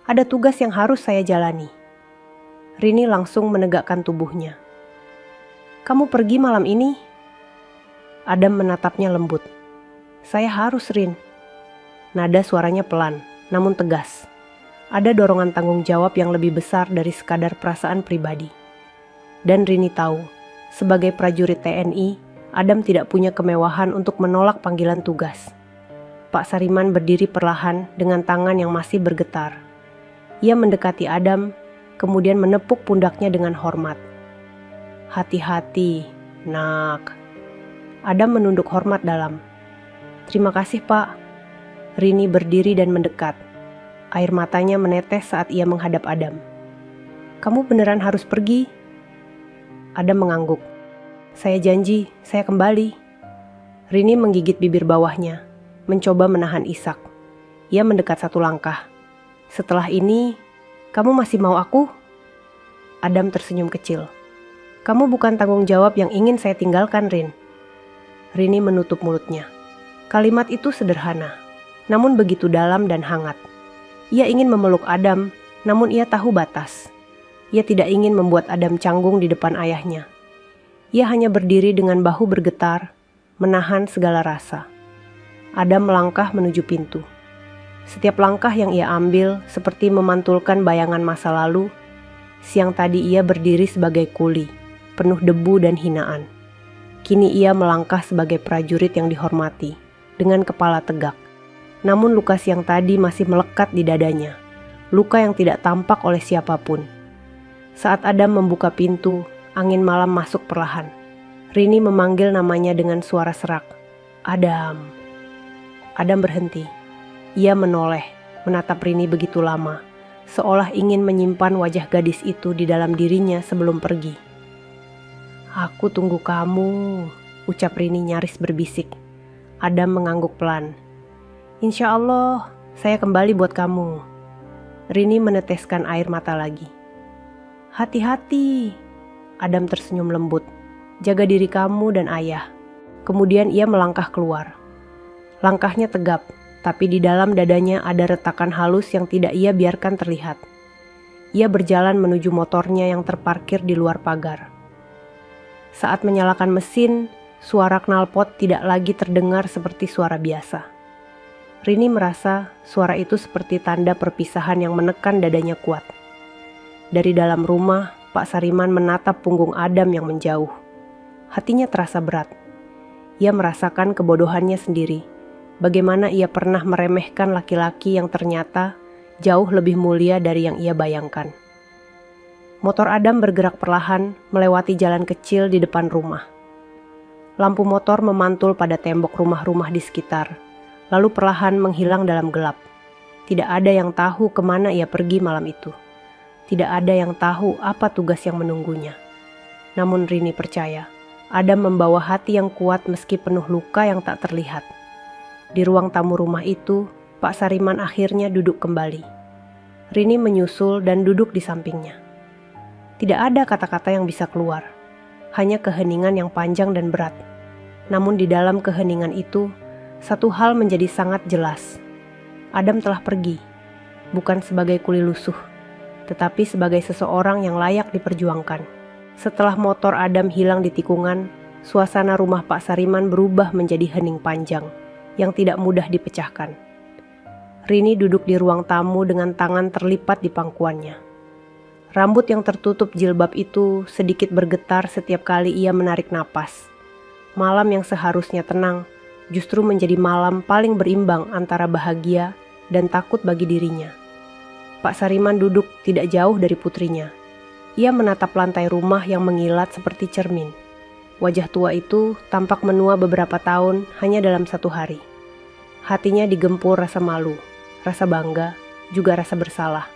Ada tugas yang harus saya jalani." Rini langsung menegakkan tubuhnya. "Kamu pergi malam ini?" Adam menatapnya lembut. "Saya harus, Rin." Nada suaranya pelan, namun tegas. Ada dorongan tanggung jawab yang lebih besar dari sekadar perasaan pribadi. Dan Rini tahu, sebagai prajurit TNI, Adam tidak punya kemewahan untuk menolak panggilan tugas. Pak Sariman berdiri perlahan dengan tangan yang masih bergetar. Ia mendekati Adam, kemudian menepuk pundaknya dengan hormat. "Hati-hati, Nak." Adam menunduk hormat dalam. "Terima kasih, Pak." Rini berdiri dan mendekat. Air matanya menetes saat ia menghadap Adam. "Kamu beneran harus pergi?" Adam mengangguk. "Saya janji, saya kembali." Rini menggigit bibir bawahnya, mencoba menahan isak. Ia mendekat satu langkah. "Setelah ini, kamu masih mau aku?" Adam tersenyum kecil. "Kamu bukan tanggung jawab yang ingin saya tinggalkan, Rin." Rini menutup mulutnya. Kalimat itu sederhana, namun begitu dalam dan hangat. Ia ingin memeluk Adam, namun ia tahu batas. Ia tidak ingin membuat Adam canggung di depan ayahnya. Ia hanya berdiri dengan bahu bergetar, menahan segala rasa. Adam melangkah menuju pintu. Setiap langkah yang ia ambil seperti memantulkan bayangan masa lalu. Siang tadi ia berdiri sebagai kuli, penuh debu dan hinaan. Kini ia melangkah sebagai prajurit yang dihormati, dengan kepala tegak. Namun luka siang tadi masih melekat di dadanya, luka yang tidak tampak oleh siapapun. Saat Adam membuka pintu, angin malam masuk perlahan. Rini memanggil namanya dengan suara serak. Adam. Adam berhenti. Ia menoleh, menatap Rini begitu lama, seolah ingin menyimpan wajah gadis itu di dalam dirinya sebelum pergi. Aku tunggu kamu, ucap Rini nyaris berbisik. Adam mengangguk pelan. Insya Allah, saya kembali buat kamu. Rini meneteskan air mata lagi. Hati-hati, Adam tersenyum lembut. Jaga diri kamu dan ayah. Kemudian ia melangkah keluar. Langkahnya tegap, tapi di dalam dadanya ada retakan halus yang tidak ia biarkan terlihat. Ia berjalan menuju motornya yang terparkir di luar pagar. Saat menyalakan mesin, suara knalpot tidak lagi terdengar seperti suara biasa. Rini merasa suara itu seperti tanda perpisahan yang menekan dadanya kuat. Dari dalam rumah, Pak Sariman menatap punggung Adam yang menjauh. Hatinya terasa berat. Ia merasakan kebodohannya sendiri. Bagaimana ia pernah meremehkan laki-laki yang ternyata jauh lebih mulia dari yang ia bayangkan. Motor Adam bergerak perlahan melewati jalan kecil di depan rumah. Lampu motor memantul pada tembok rumah-rumah di sekitar, lalu perlahan menghilang dalam gelap. Tidak ada yang tahu kemana ia pergi malam itu. Tidak ada yang tahu apa tugas yang menunggunya. Namun Rini percaya, Adam membawa hati yang kuat meski penuh luka yang tak terlihat. Di ruang tamu rumah itu, Pak Sariman akhirnya duduk kembali. Rini menyusul dan duduk di sampingnya. Tidak ada kata-kata yang bisa keluar, hanya keheningan yang panjang dan berat. Namun di dalam keheningan itu, satu hal menjadi sangat jelas. Adam telah pergi, bukan sebagai kuli lusuh, tetapi sebagai seseorang yang layak diperjuangkan. Setelah motor Adam hilang di tikungan, suasana rumah Pak Sariman berubah menjadi hening panjang yang tidak mudah dipecahkan. Rini duduk di ruang tamu dengan tangan terlipat di pangkuannya. Rambut yang tertutup jilbab itu sedikit bergetar setiap kali ia menarik napas. Malam yang seharusnya tenang justru menjadi malam paling berimbang antara bahagia dan takut bagi dirinya. Pak Sariman duduk tidak jauh dari putrinya. Ia menatap lantai rumah yang mengilat seperti cermin. Wajah tua itu tampak menua beberapa tahun hanya dalam satu hari. Hatinya digempur rasa malu, rasa bangga, juga rasa bersalah.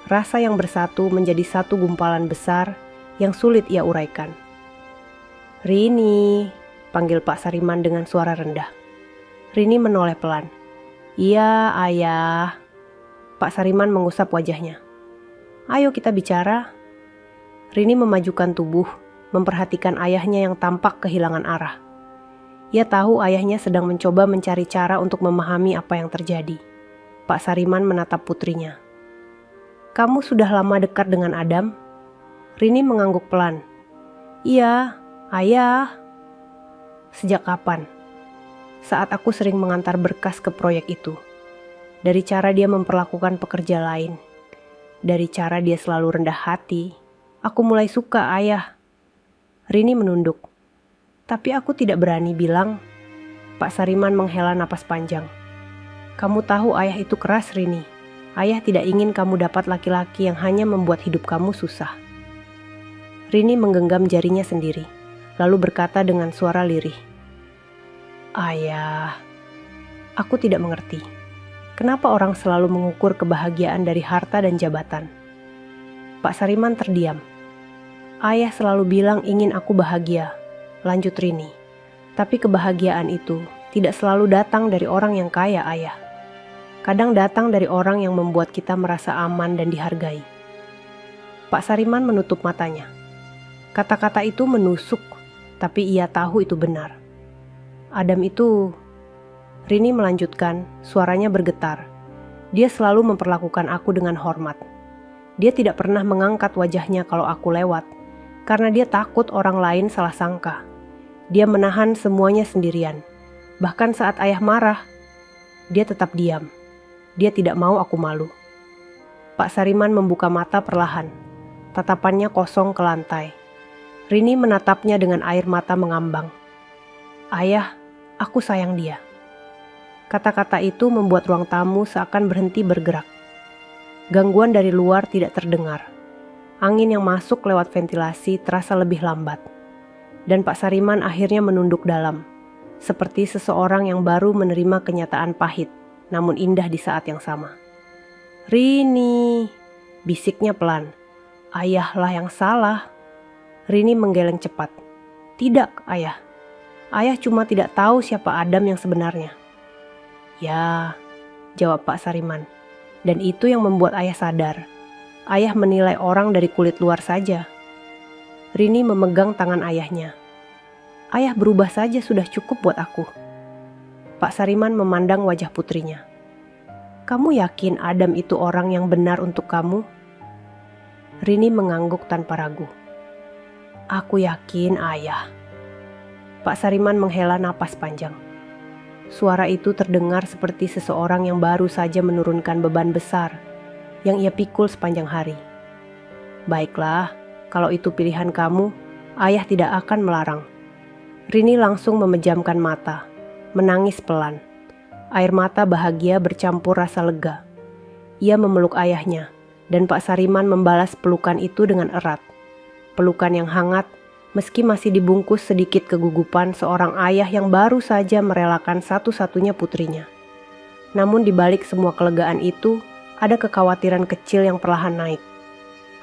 Rasa yang bersatu menjadi satu gumpalan besar yang sulit ia uraikan. Rini, panggil Pak Sariman dengan suara rendah. Rini menoleh pelan. Iya, ayah. Pak Sariman mengusap wajahnya. Ayo kita bicara. Rini memajukan tubuh, memperhatikan ayahnya yang tampak kehilangan arah. Ia tahu ayahnya sedang mencoba mencari cara untuk memahami apa yang terjadi. Pak Sariman menatap putrinya. Kamu sudah lama dekat dengan Adam? Rini mengangguk pelan. Iya, ayah. Sejak kapan? Saat aku sering mengantar berkas ke proyek itu. Dari cara dia memperlakukan pekerja lain. Dari cara dia selalu rendah hati. Aku mulai suka ayah. Rini menunduk. Tapi aku tidak berani bilang. Pak Sariman menghela napas panjang. Kamu tahu ayah itu keras, Rini. Ayah tidak ingin kamu dapat laki-laki yang hanya membuat hidup kamu susah. Rini menggenggam jarinya sendiri, lalu berkata dengan suara lirih. Ayah, aku tidak mengerti. Kenapa orang selalu mengukur kebahagiaan dari harta dan jabatan? Pak Sariman terdiam. Ayah selalu bilang ingin aku bahagia, lanjut Rini. Tapi kebahagiaan itu tidak selalu datang dari orang yang kaya, ayah. Kadang datang dari orang yang membuat kita merasa aman dan dihargai. Pak Sariman menutup matanya. Kata-kata itu menusuk, tapi ia tahu itu benar. Adam itu... Rini melanjutkan, suaranya bergetar. Dia selalu memperlakukan aku dengan hormat. Dia tidak pernah mengangkat wajahnya kalau aku lewat, karena dia takut orang lain salah sangka. Dia menahan semuanya sendirian. Bahkan saat ayah marah, dia tetap diam. Dia tidak mau aku malu. Pak Sariman membuka mata perlahan. Tatapannya kosong ke lantai. Rini menatapnya dengan air mata mengambang. Ayah, aku sayang dia. Kata-kata itu membuat ruang tamu seakan berhenti bergerak. Gangguan dari luar tidak terdengar. Angin yang masuk lewat ventilasi terasa lebih lambat. Dan Pak Sariman akhirnya menunduk dalam, seperti seseorang yang baru menerima kenyataan pahit, namun indah di saat yang sama. Rini, bisiknya pelan. Ayahlah yang salah. Rini menggeleng cepat. Tidak, ayah. Ayah cuma tidak tahu siapa Adam yang sebenarnya. Ya, jawab Pak Sariman. Dan itu yang membuat ayah sadar. Ayah menilai orang dari kulit luar saja. Rini memegang tangan ayahnya. Ayah berubah saja sudah cukup buat aku. Pak Sariman memandang wajah putrinya. Kamu yakin Adam itu orang yang benar untuk kamu? Rini mengangguk tanpa ragu. Aku yakin, ayah. Pak Sariman menghela napas panjang. Suara itu terdengar seperti seseorang yang baru saja menurunkan beban besar yang ia pikul sepanjang hari. Baiklah, kalau itu pilihan kamu, ayah tidak akan melarang. Rini langsung memejamkan mata, menangis pelan. Air mata bahagia bercampur rasa lega. Ia memeluk ayahnya, dan Pak Sariman membalas pelukan itu dengan erat. Pelukan yang hangat, meski masih dibungkus sedikit kegugupan seorang ayah yang baru saja merelakan satu-satunya putrinya. Namun di balik semua kelegaan itu, ada kekhawatiran kecil yang perlahan naik.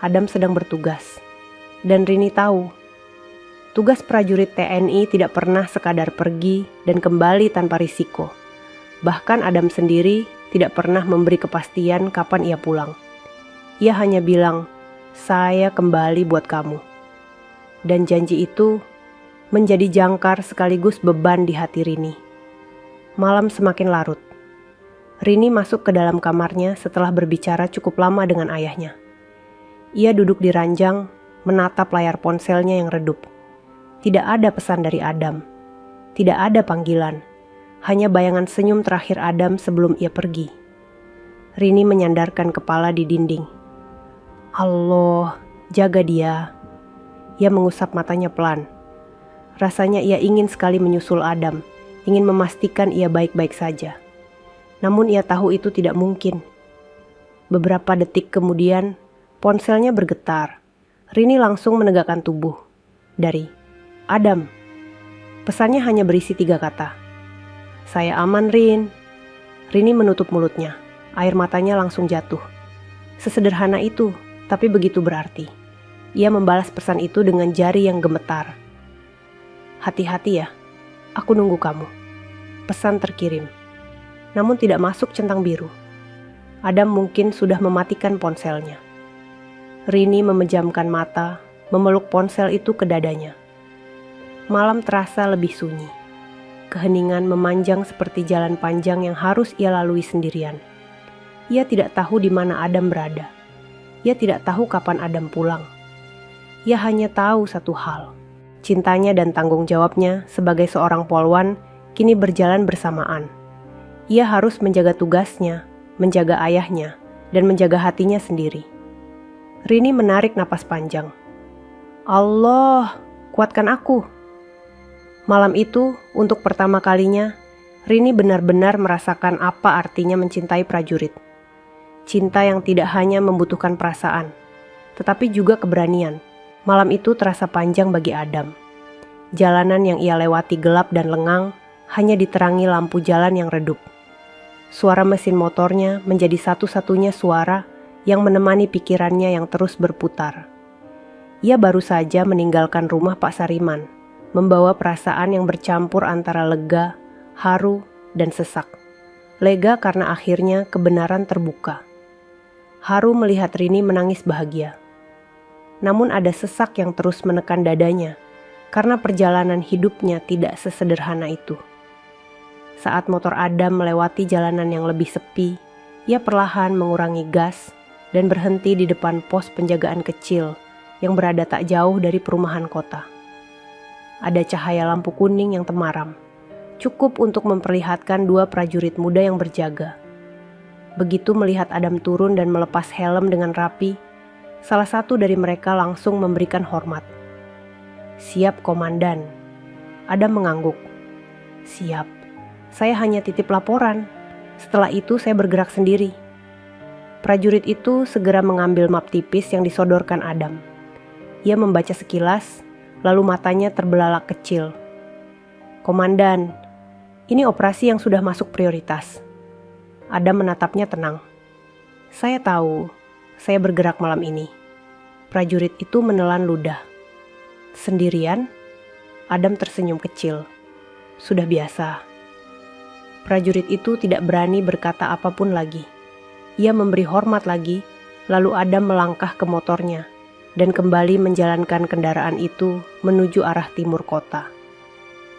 Adam sedang bertugas. Dan Rini tahu, tugas prajurit TNI tidak pernah sekadar pergi dan kembali tanpa risiko. Bahkan Adam sendiri tidak pernah memberi kepastian kapan ia pulang. Ia hanya bilang, saya kembali buat kamu. Dan janji itu menjadi jangkar sekaligus beban di hati Rini. Malam semakin larut. Rini masuk ke dalam kamarnya setelah berbicara cukup lama dengan ayahnya. Ia duduk di ranjang, menatap layar ponselnya yang redup. Tidak ada pesan dari Adam. Tidak ada panggilan. Hanya bayangan senyum terakhir Adam sebelum ia pergi. Rini menyandarkan kepala di dinding. Allah, jaga dia. Ia mengusap matanya pelan. Rasanya ia ingin sekali menyusul Adam, ingin memastikan ia baik-baik saja. Namun ia tahu itu tidak mungkin. Beberapa detik kemudian, ponselnya bergetar. Rini langsung menegakkan tubuh. Dari Adam. Pesannya hanya berisi 3 kata. Saya aman, Rin. Rini menutup mulutnya. Air matanya langsung jatuh. Sesederhana itu, tapi begitu berarti. Ia membalas pesan itu dengan jari yang gemetar. Hati-hati ya, aku nunggu kamu. Pesan terkirim. Namun tidak masuk centang biru. Adam mungkin sudah mematikan ponselnya. Rini memejamkan mata, memeluk ponsel itu ke dadanya. Malam terasa lebih sunyi. Keheningan memanjang seperti jalan panjang yang harus ia lalui sendirian. Ia tidak tahu di mana Adam berada. Ia tidak tahu kapan Adam pulang. Ia hanya tahu satu hal. Cintanya dan tanggung jawabnya sebagai seorang polwan kini berjalan bersamaan. Ia harus menjaga tugasnya, menjaga ayahnya, dan menjaga hatinya sendiri. Rini menarik napas panjang. Allah, kuatkan aku. Malam itu, untuk pertama kalinya, Rini benar-benar merasakan apa artinya mencintai prajurit. Cinta yang tidak hanya membutuhkan perasaan, tetapi juga keberanian. Malam itu terasa panjang bagi Adam. Jalanan yang ia lewati gelap dan lengang, hanya diterangi lampu jalan yang redup. Suara mesin motornya menjadi satu-satunya suara yang menemani pikirannya yang terus berputar. Ia baru saja meninggalkan rumah Pak Sariman, membawa perasaan yang bercampur antara lega, haru, dan sesak. Lega karena akhirnya kebenaran terbuka. Haru melihat Rini menangis bahagia. Namun ada sesak yang terus menekan dadanya, karena perjalanan hidupnya tidak sesederhana itu. Saat motor Adam melewati jalanan yang lebih sepi, ia perlahan mengurangi gas dan berhenti di depan pos penjagaan kecil yang berada tak jauh dari perumahan kota. Ada cahaya lampu kuning yang temaram, cukup untuk memperlihatkan dua prajurit muda yang berjaga. Begitu melihat Adam turun dan melepas helm dengan rapi, salah satu dari mereka langsung memberikan hormat. "Siap, Komandan." Adam mengangguk. "Siap. Saya hanya titip laporan. Setelah itu saya bergerak sendiri." Prajurit itu segera mengambil map tipis yang disodorkan Adam. Ia membaca sekilas, lalu matanya terbelalak kecil. "Komandan, ini operasi yang sudah masuk prioritas." Adam menatapnya tenang. "Saya tahu, saya bergerak malam ini." Prajurit itu menelan ludah. "Sendirian?" Adam tersenyum kecil. "Sudah biasa." Prajurit itu tidak berani berkata apapun lagi. Ia memberi hormat lagi, lalu Adam melangkah ke motornya dan kembali menjalankan kendaraan itu menuju arah timur kota.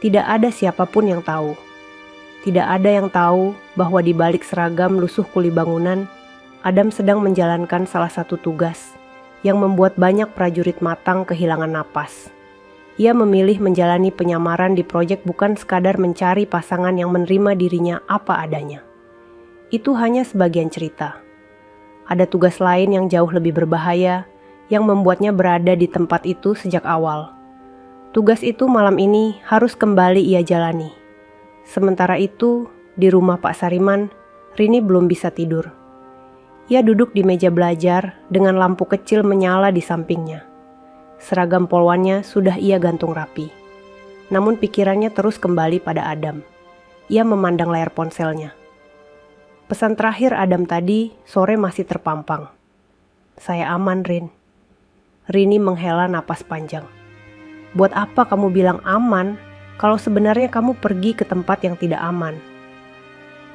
Tidak ada siapapun yang tahu. Tidak ada yang tahu bahwa di balik seragam lusuh kuli bangunan, Adam sedang menjalankan salah satu tugas yang membuat banyak prajurit matang kehilangan napas. Ia memilih menjalani penyamaran di proyek bukan sekadar mencari pasangan yang menerima dirinya apa adanya. Itu hanya sebagian cerita. Ada tugas lain yang jauh lebih berbahaya yang membuatnya berada di tempat itu sejak awal. Tugas itu malam ini harus kembali ia jalani. Sementara itu, di rumah Pak Sariman, Rini belum bisa tidur. Ia duduk di meja belajar dengan lampu kecil menyala di sampingnya. Seragam polwannya sudah ia gantung rapi. Namun pikirannya terus kembali pada Adam. Ia memandang layar ponselnya. Pesan terakhir Adam tadi sore masih terpampang. "Saya aman, Rin." Rini menghela napas panjang. "Buat apa kamu bilang aman kalau sebenarnya kamu pergi ke tempat yang tidak aman?"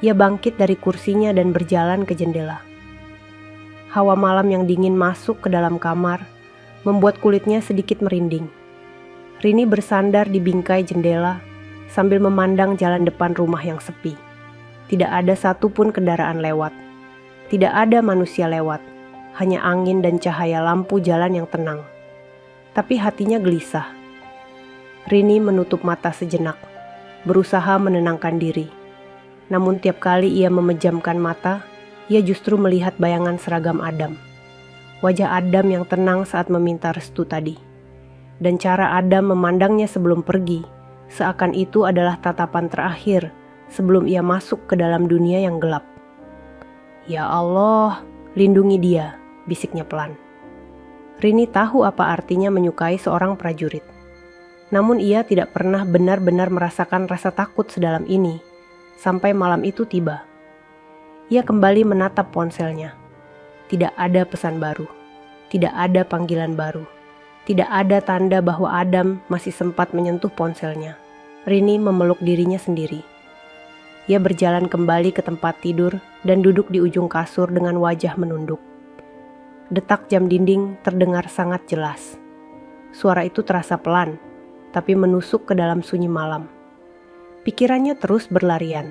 Ia bangkit dari kursinya dan berjalan ke jendela. Hawa malam yang dingin masuk ke dalam kamar, membuat kulitnya sedikit merinding. Rini bersandar di bingkai jendela sambil memandang jalan depan rumah yang sepi. Tidak ada satupun kendaraan lewat. Tidak ada manusia lewat. Hanya angin dan cahaya lampu jalan yang tenang. Tapi hatinya gelisah. Rini menutup mata sejenak, berusaha menenangkan diri. Namun tiap kali ia memejamkan mata, ia justru melihat bayangan seragam Adam. Wajah Adam yang tenang saat meminta restu tadi. Dan cara Adam memandangnya sebelum pergi, seakan itu adalah tatapan terakhir sebelum ia masuk ke dalam dunia yang gelap. "Ya Allah, lindungi dia," bisiknya pelan. Rini tahu apa artinya menyukai seorang prajurit. Namun ia tidak pernah benar-benar merasakan rasa takut sedalam ini, sampai malam itu tiba. Ia kembali menatap ponselnya. Tidak ada pesan baru. Tidak ada panggilan baru. Tidak ada tanda bahwa Adam masih sempat menyentuh ponselnya. Rini memeluk dirinya sendiri. Ia berjalan kembali ke tempat tidur dan duduk di ujung kasur dengan wajah menunduk. Detak jam dinding terdengar sangat jelas. Suara itu terasa pelan, tapi menusuk ke dalam sunyi malam. Pikirannya terus berlarian.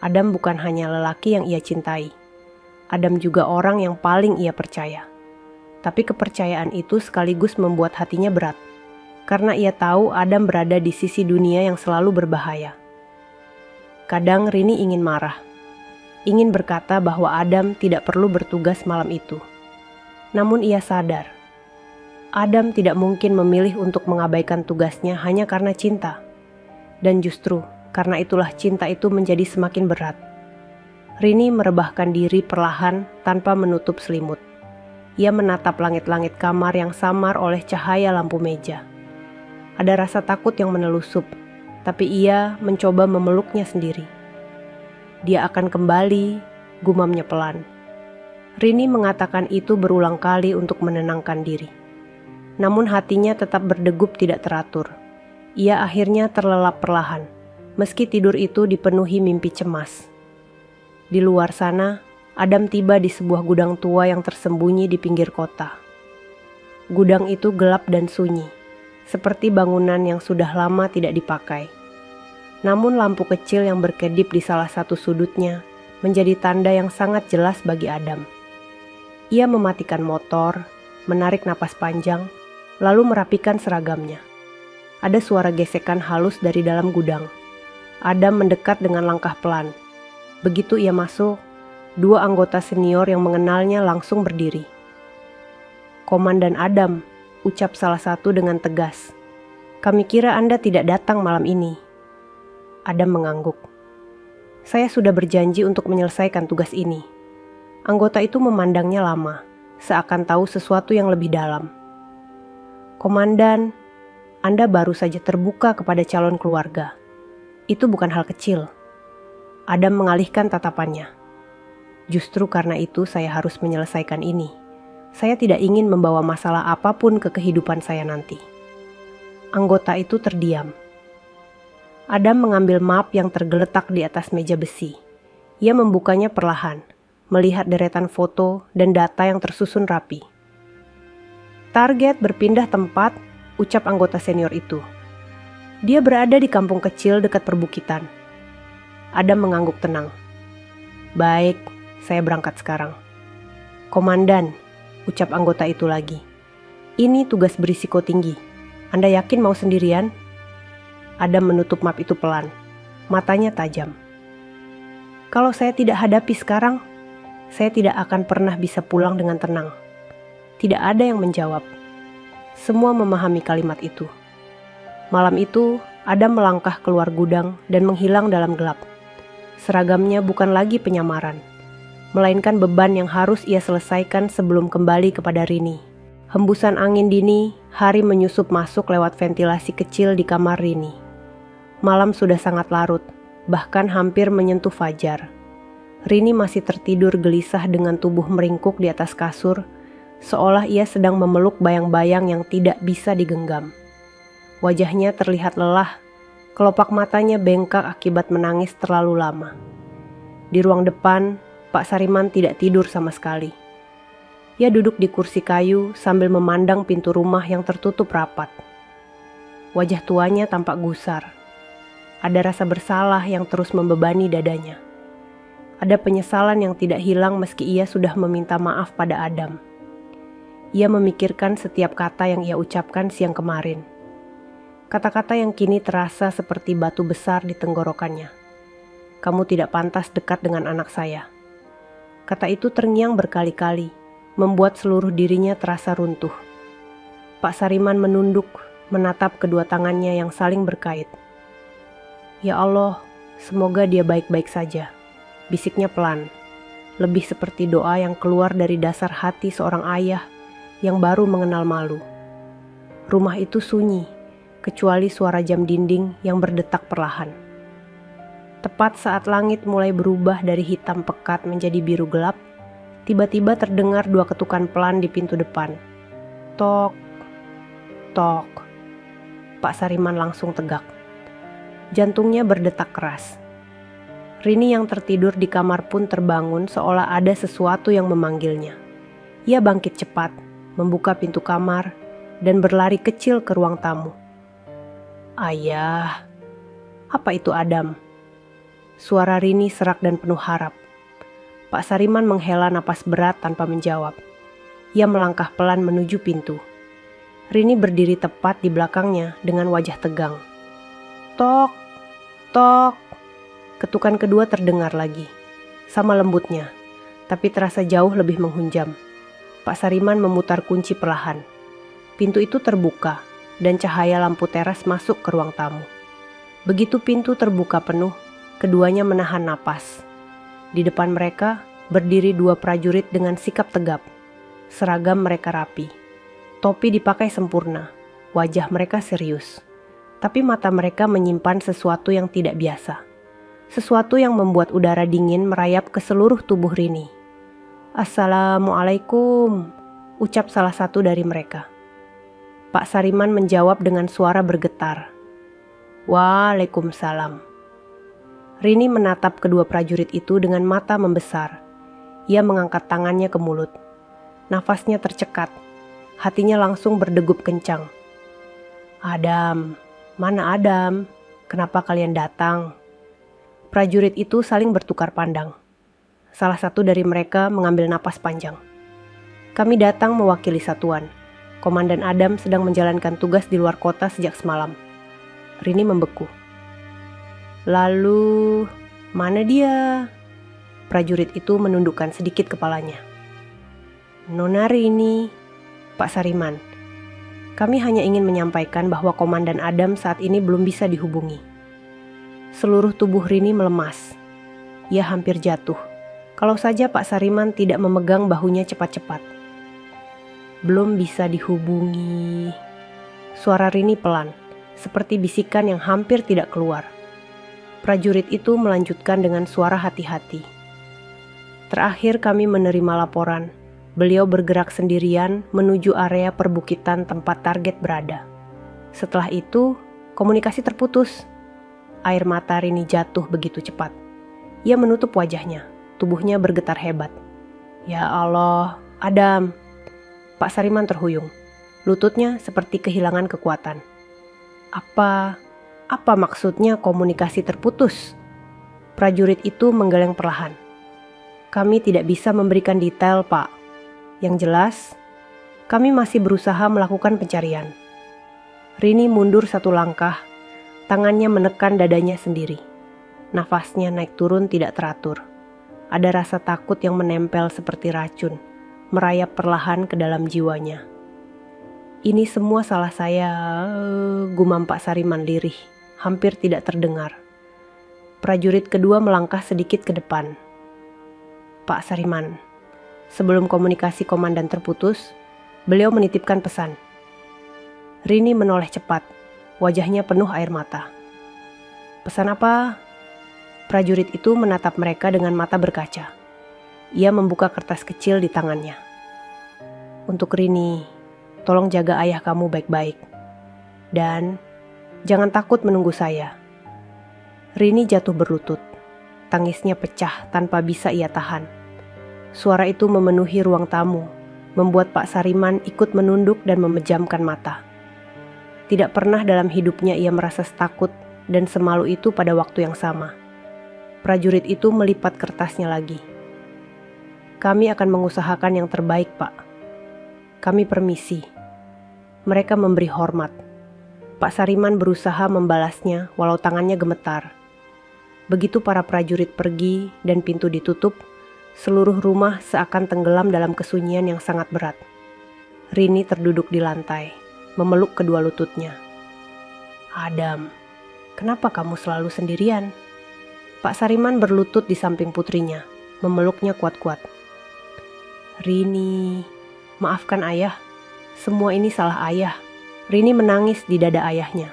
Adam bukan hanya lelaki yang ia cintai. Adam juga orang yang paling ia percaya. Tapi kepercayaan itu sekaligus membuat hatinya berat, karena ia tahu Adam berada di sisi dunia yang selalu berbahaya. Kadang Rini ingin marah, ingin berkata bahwa Adam tidak perlu bertugas malam itu. Namun ia sadar, Adam tidak mungkin memilih untuk mengabaikan tugasnya hanya karena cinta. Dan justru karena itulah cinta itu menjadi semakin berat. Rini merebahkan diri perlahan tanpa menutup selimut. Ia menatap langit-langit kamar yang samar oleh cahaya lampu meja. Ada rasa takut yang menelusup, tapi ia mencoba memeluknya sendiri. "Dia akan kembali," gumamnya pelan. Rini mengatakan itu berulang kali untuk menenangkan diri. Namun hatinya tetap berdegup tidak teratur. Ia akhirnya terlelap perlahan, meski tidur itu dipenuhi mimpi cemas. Di luar sana, Adam tiba di sebuah gudang tua yang tersembunyi di pinggir kota. Gudang itu gelap dan sunyi, seperti bangunan yang sudah lama tidak dipakai. Namun lampu kecil yang berkedip di salah satu sudutnya menjadi tanda yang sangat jelas bagi Adam. Ia mematikan motor, menarik napas panjang, lalu merapikan seragamnya. Ada suara gesekan halus dari dalam gudang. Adam mendekat dengan langkah pelan. Begitu ia masuk, dua anggota senior yang mengenalnya langsung berdiri. "Komandan Adam," ucap salah satu dengan tegas. "Kami kira Anda tidak datang malam ini." Adam mengangguk. "Saya sudah berjanji untuk menyelesaikan tugas ini." Anggota itu memandangnya lama, seakan tahu sesuatu yang lebih dalam. "Komandan, Anda baru saja terbuka kepada calon keluarga. Itu bukan hal kecil." Adam mengalihkan tatapannya. "Justru karena itu saya harus menyelesaikan ini. Saya tidak ingin membawa masalah apapun ke kehidupan saya nanti." Anggota itu terdiam. Adam mengambil map yang tergeletak di atas meja besi. Ia membukanya perlahan, melihat deretan foto dan data yang tersusun rapi. "Target berpindah tempat," ucap anggota senior itu. "Dia berada di kampung kecil dekat perbukitan." Adam mengangguk tenang. "Baik, saya berangkat sekarang." "Komandan," ucap anggota itu lagi. "Ini tugas berisiko tinggi. Anda yakin mau sendirian?" Adam menutup map itu pelan. Matanya tajam. "Kalau saya tidak hadapi sekarang, saya tidak akan pernah bisa pulang dengan tenang." Tidak ada yang menjawab. Semua memahami kalimat itu. Malam itu, Adam melangkah keluar gudang dan menghilang dalam gelap. Seragamnya bukan lagi penyamaran, melainkan beban yang harus ia selesaikan sebelum kembali kepada Rini. Hembusan angin dini, hari menyusup masuk lewat ventilasi kecil di kamar Rini. Malam sudah sangat larut, bahkan hampir menyentuh fajar. Rini masih tertidur gelisah dengan tubuh meringkuk di atas kasur, seolah ia sedang memeluk bayang-bayang yang tidak bisa digenggam. Wajahnya terlihat lelah, kelopak matanya bengkak akibat menangis terlalu lama. Di ruang depan, Pak Sariman tidak tidur sama sekali. Ia duduk di kursi kayu sambil memandang pintu rumah yang tertutup rapat. Wajah tuanya tampak gusar. Ada rasa bersalah yang terus membebani dadanya. Ada penyesalan yang tidak hilang meski ia sudah meminta maaf pada Adam. Ia memikirkan setiap kata yang ia ucapkan siang kemarin. Kata-kata yang kini terasa seperti batu besar di tenggorokannya. "Kamu tidak pantas dekat dengan anak saya." Kata itu terngiang berkali-kali, membuat seluruh dirinya terasa runtuh. Pak Sariman menunduk, menatap kedua tangannya yang saling berkait. "Ya Allah, semoga dia baik-baik saja," bisiknya pelan, lebih seperti doa yang keluar dari dasar hati seorang ayah yang baru mengenal malu. Rumah itu sunyi, kecuali suara jam dinding yang berdetak perlahan. Tepat saat langit mulai berubah dari hitam pekat menjadi biru gelap, tiba-tiba terdengar dua ketukan pelan di pintu depan. Tok, tok. Pak Sariman langsung tegak. Jantungnya berdetak keras. Rini yang tertidur di kamar pun terbangun seolah ada sesuatu yang memanggilnya. Ia bangkit cepat, membuka pintu kamar, dan berlari kecil ke ruang tamu. "Ayah." "Apa itu, Adam?" Suara Rini serak dan penuh harap. Pak Sariman menghela napas berat tanpa menjawab. Ia melangkah pelan menuju pintu. Rini berdiri tepat di belakangnya dengan wajah tegang. "Tok, tok." Ketukan kedua terdengar lagi. Sama lembutnya, tapi terasa jauh lebih menghunjam. Pak Sariman memutar kunci perlahan. Pintu itu terbuka, dan cahaya lampu teras masuk ke ruang tamu. Begitu pintu terbuka penuh, keduanya menahan napas. Di depan mereka berdiri dua prajurit dengan sikap tegap. Seragam mereka rapi. Topi dipakai sempurna, wajah mereka serius. Tapi mata mereka menyimpan sesuatu yang tidak biasa. Sesuatu yang membuat udara dingin merayap ke seluruh tubuh Rini. "Assalamualaikum," ucap salah satu dari mereka. Pak Sariman menjawab dengan suara bergetar. "Waalaikumsalam." Rini menatap kedua prajurit itu dengan mata membesar. Ia mengangkat tangannya ke mulut. Nafasnya tercekat. Hatinya langsung berdegup kencang. "Adam, mana Adam?" Kenapa kalian datang?" Prajurit itu saling bertukar pandang. Salah satu dari mereka mengambil napas panjang. "Kami datang mewakili satuan. Komandan Adam sedang menjalankan tugas di luar kota sejak semalam." Rini membeku. "Lalu, mana dia?" Prajurit itu menundukkan sedikit kepalanya. "Nona Rini, Pak Sariman, kami hanya ingin menyampaikan bahwa Komandan Adam saat ini belum bisa dihubungi." Seluruh tubuh Rini melemas. Ia hampir jatuh. Kalau saja Pak Sariman tidak memegang bahunya cepat-cepat. "Belum bisa dihubungi." Suara Rini pelan, seperti bisikan yang hampir tidak keluar. Prajurit itu melanjutkan dengan suara hati-hati. "Terakhir kami menerima laporan, beliau bergerak sendirian menuju area perbukitan tempat target berada. Setelah itu, komunikasi terputus." Air mata Rini jatuh begitu cepat. Ia menutup wajahnya, tubuhnya bergetar hebat. "Ya Allah, Adam." Pak Sariman terhuyung. Lututnya seperti kehilangan kekuatan. Apa maksudnya komunikasi terputus?" Prajurit itu menggeleng perlahan. "Kami tidak bisa memberikan detail, Pak. Yang jelas, kami masih berusaha melakukan pencarian." Rini mundur satu langkah, tangannya menekan dadanya sendiri. Nafasnya naik turun tidak teratur. Ada rasa takut yang menempel seperti racun, merayap perlahan ke dalam jiwanya. "Ini semua salah saya," gumam Pak Sariman lirih, hampir tidak terdengar. Prajurit kedua melangkah sedikit ke depan. "Pak Sariman, sebelum komunikasi komandan terputus, beliau menitipkan pesan." Rini menoleh cepat, wajahnya penuh air mata. "Pesan apa?" Prajurit itu menatap mereka dengan mata berkaca. Ia membuka kertas kecil di tangannya. "Untuk Rini, tolong jaga ayah kamu baik-baik. Dan jangan takut menunggu saya." Rini jatuh berlutut. Tangisnya pecah tanpa bisa ia tahan. Suara itu memenuhi ruang tamu, membuat Pak Sariman ikut menunduk dan memejamkan mata. Tidak pernah dalam hidupnya ia merasa takut dan semalu itu pada waktu yang sama. Prajurit itu melipat kertasnya lagi. "Kami akan mengusahakan yang terbaik, Pak. Kami permisi." Mereka memberi hormat. Pak Sariman berusaha membalasnya walau tangannya gemetar. Begitu para prajurit pergi dan pintu ditutup, seluruh rumah seakan tenggelam dalam kesunyian yang sangat berat. Rini terduduk di lantai, memeluk kedua lututnya. "Adam, kenapa kamu selalu sendirian?" Pak Sariman berlutut di samping putrinya, memeluknya kuat-kuat. "Rini, maafkan ayah. Semua ini salah ayah." Rini menangis di dada ayahnya.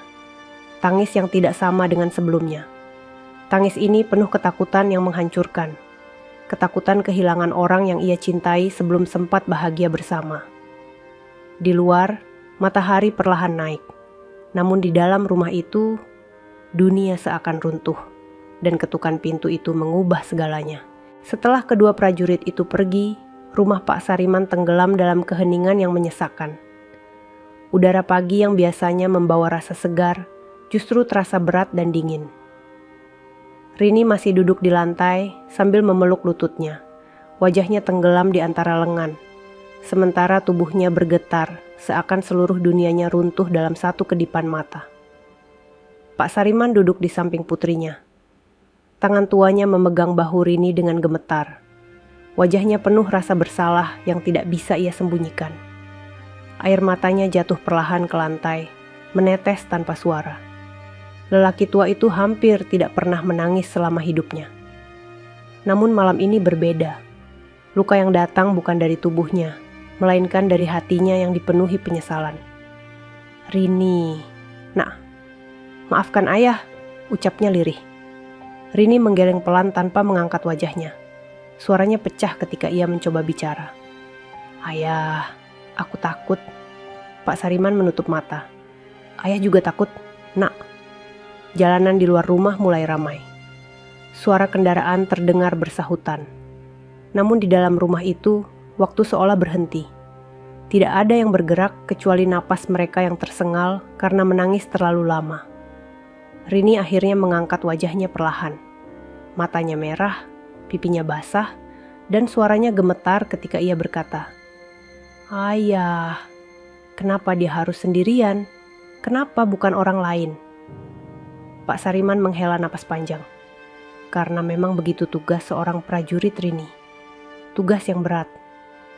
Tangis yang tidak sama dengan sebelumnya. Tangis ini penuh ketakutan yang menghancurkan. Ketakutan kehilangan orang yang ia cintai sebelum sempat bahagia bersama. Di luar, matahari perlahan naik. Namun di dalam rumah itu, dunia seakan runtuh. Dan ketukan pintu itu mengubah segalanya. Setelah kedua prajurit itu pergi, rumah Pak Sariman tenggelam dalam keheningan yang menyesakkan. Udara pagi yang biasanya membawa rasa segar, justru terasa berat dan dingin. Rini masih duduk di lantai sambil memeluk lututnya. Wajahnya tenggelam di antara lengan, sementara tubuhnya bergetar seakan seluruh dunianya runtuh dalam satu kedipan mata. Pak Sariman duduk di samping putrinya. Tangan tuanya memegang bahu Rini dengan gemetar. Wajahnya penuh rasa bersalah yang tidak bisa ia sembunyikan. Air matanya jatuh perlahan ke lantai, menetes tanpa suara. Lelaki tua itu hampir tidak pernah menangis selama hidupnya. Namun malam ini berbeda. Luka yang datang bukan dari tubuhnya, melainkan dari hatinya yang dipenuhi penyesalan. "Rini, nak, maafkan ayah," ucapnya lirih. Rini menggeleng pelan tanpa mengangkat wajahnya. Suaranya pecah ketika ia mencoba bicara. "Ayah, aku takut." Pak Sariman menutup mata. "Ayah juga takut, nak." Jalanan di luar rumah mulai ramai. Suara kendaraan terdengar bersahutan. Namun di dalam rumah itu, waktu seolah berhenti. Tidak ada yang bergerak kecuali napas mereka yang tersengal karena menangis terlalu lama. Rini akhirnya mengangkat wajahnya perlahan. Matanya merah, pipinya basah, dan suaranya gemetar ketika ia berkata, "Ayah, kenapa dia harus sendirian? Kenapa bukan orang lain?" Pak Sariman menghela napas panjang. Karena memang begitu tugas seorang prajurit Rini. Tugas yang berat.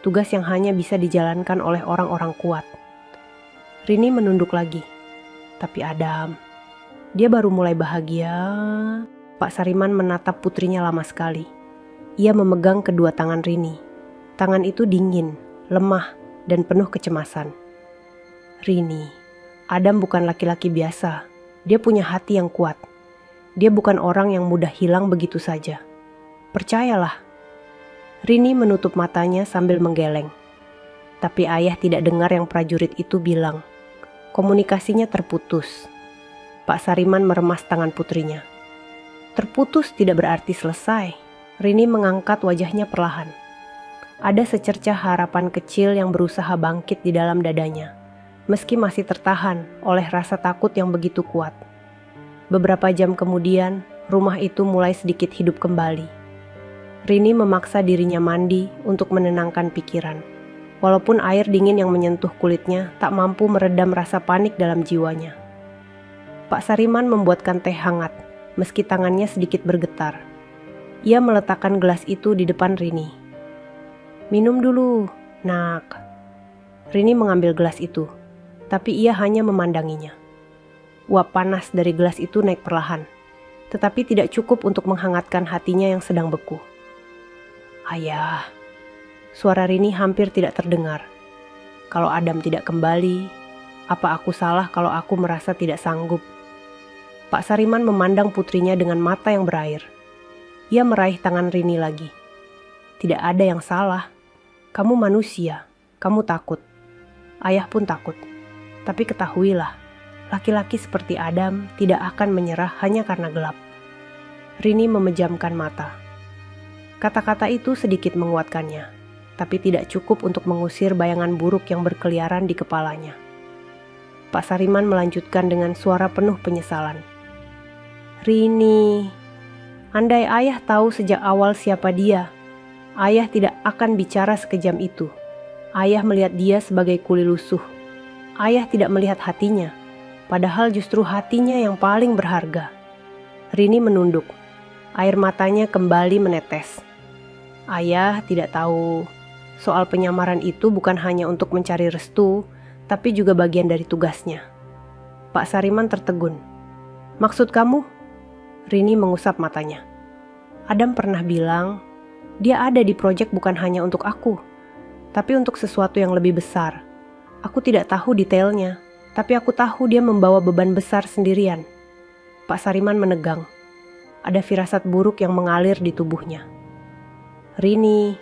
Tugas yang hanya bisa dijalankan oleh orang-orang kuat. Rini menunduk lagi. Tapi Adam, dia baru mulai bahagia. Pak Sariman menatap putrinya lama sekali. Ia memegang kedua tangan Rini. Tangan itu dingin, lemah, dan penuh kecemasan. Rini, Adam bukan laki-laki biasa. Dia punya hati yang kuat. Dia bukan orang yang mudah hilang begitu saja. Percayalah. Rini menutup matanya sambil menggeleng. Tapi ayah tidak dengar yang prajurit itu bilang. Komunikasinya terputus. Pak Sariman meremas tangan putrinya. Terputus tidak berarti selesai. Rini mengangkat wajahnya perlahan. Ada secercah harapan kecil yang berusaha bangkit di dalam dadanya, meski masih tertahan oleh rasa takut yang begitu kuat. Beberapa jam kemudian, rumah itu mulai sedikit hidup kembali. Rini memaksa dirinya mandi untuk menenangkan pikiran. Walaupun air dingin yang menyentuh kulitnya tak mampu meredam rasa panik dalam jiwanya. Pak Sariman membuatkan teh hangat, meski tangannya sedikit bergetar. Ia meletakkan gelas itu di depan Rini. "Minum dulu, nak." Rini mengambil gelas itu, tapi ia hanya memandanginya. Uap panas dari gelas itu naik perlahan, tetapi tidak cukup untuk menghangatkan hatinya yang sedang beku. "Ayah," suara Rini hampir tidak terdengar. "Kalau Adam tidak kembali, apa aku salah kalau aku merasa tidak sanggup?" Pak Sariman memandang putrinya dengan mata yang berair. Ia meraih tangan Rini lagi. "Tidak ada yang salah. Kamu manusia, kamu takut. Ayah pun takut. Tapi ketahuilah, laki-laki seperti Adam tidak akan menyerah hanya karena gelap." Rini memejamkan mata. Kata-kata itu sedikit menguatkannya, tapi tidak cukup untuk mengusir bayangan buruk yang berkeliaran di kepalanya. Pak Sariman melanjutkan dengan suara penuh penyesalan. "Rini, andai ayah tahu sejak awal siapa dia, ayah tidak akan bicara sekejam itu. Ayah melihat dia sebagai kuli lusuh. Ayah tidak melihat hatinya. Padahal justru hatinya yang paling berharga." Rini menunduk. Air matanya kembali menetes. Ayah tidak tahu. Soal penyamaran itu bukan hanya untuk mencari restu, tapi juga bagian dari tugasnya. Pak Sariman tertegun. "Maksud kamu?" Rini mengusap matanya. "Adam pernah bilang, dia ada di proyek bukan hanya untuk aku, tapi untuk sesuatu yang lebih besar. Aku tidak tahu detailnya. Tapi aku tahu dia membawa beban besar sendirian." Pak Sariman menegang. Ada firasat buruk yang mengalir di tubuhnya. "Rini,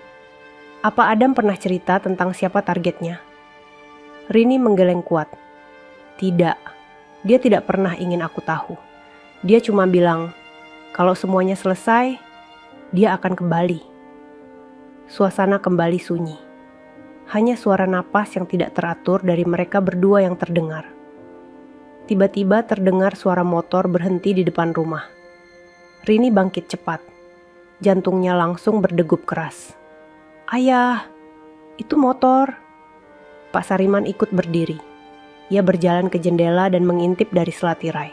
apa Adam pernah cerita tentang siapa targetnya?" Rini menggeleng kuat. "Tidak, dia tidak pernah ingin aku tahu. Dia cuma bilang, kalau semuanya selesai, dia akan kembali." Suasana kembali sunyi. Hanya suara napas yang tidak teratur dari mereka berdua yang terdengar. Tiba-tiba terdengar suara motor berhenti di depan rumah. Rini bangkit cepat. Jantungnya langsung berdegup keras. "Ayah, itu motor." Pak Sariman ikut berdiri. Ia berjalan ke jendela dan mengintip dari selatirai.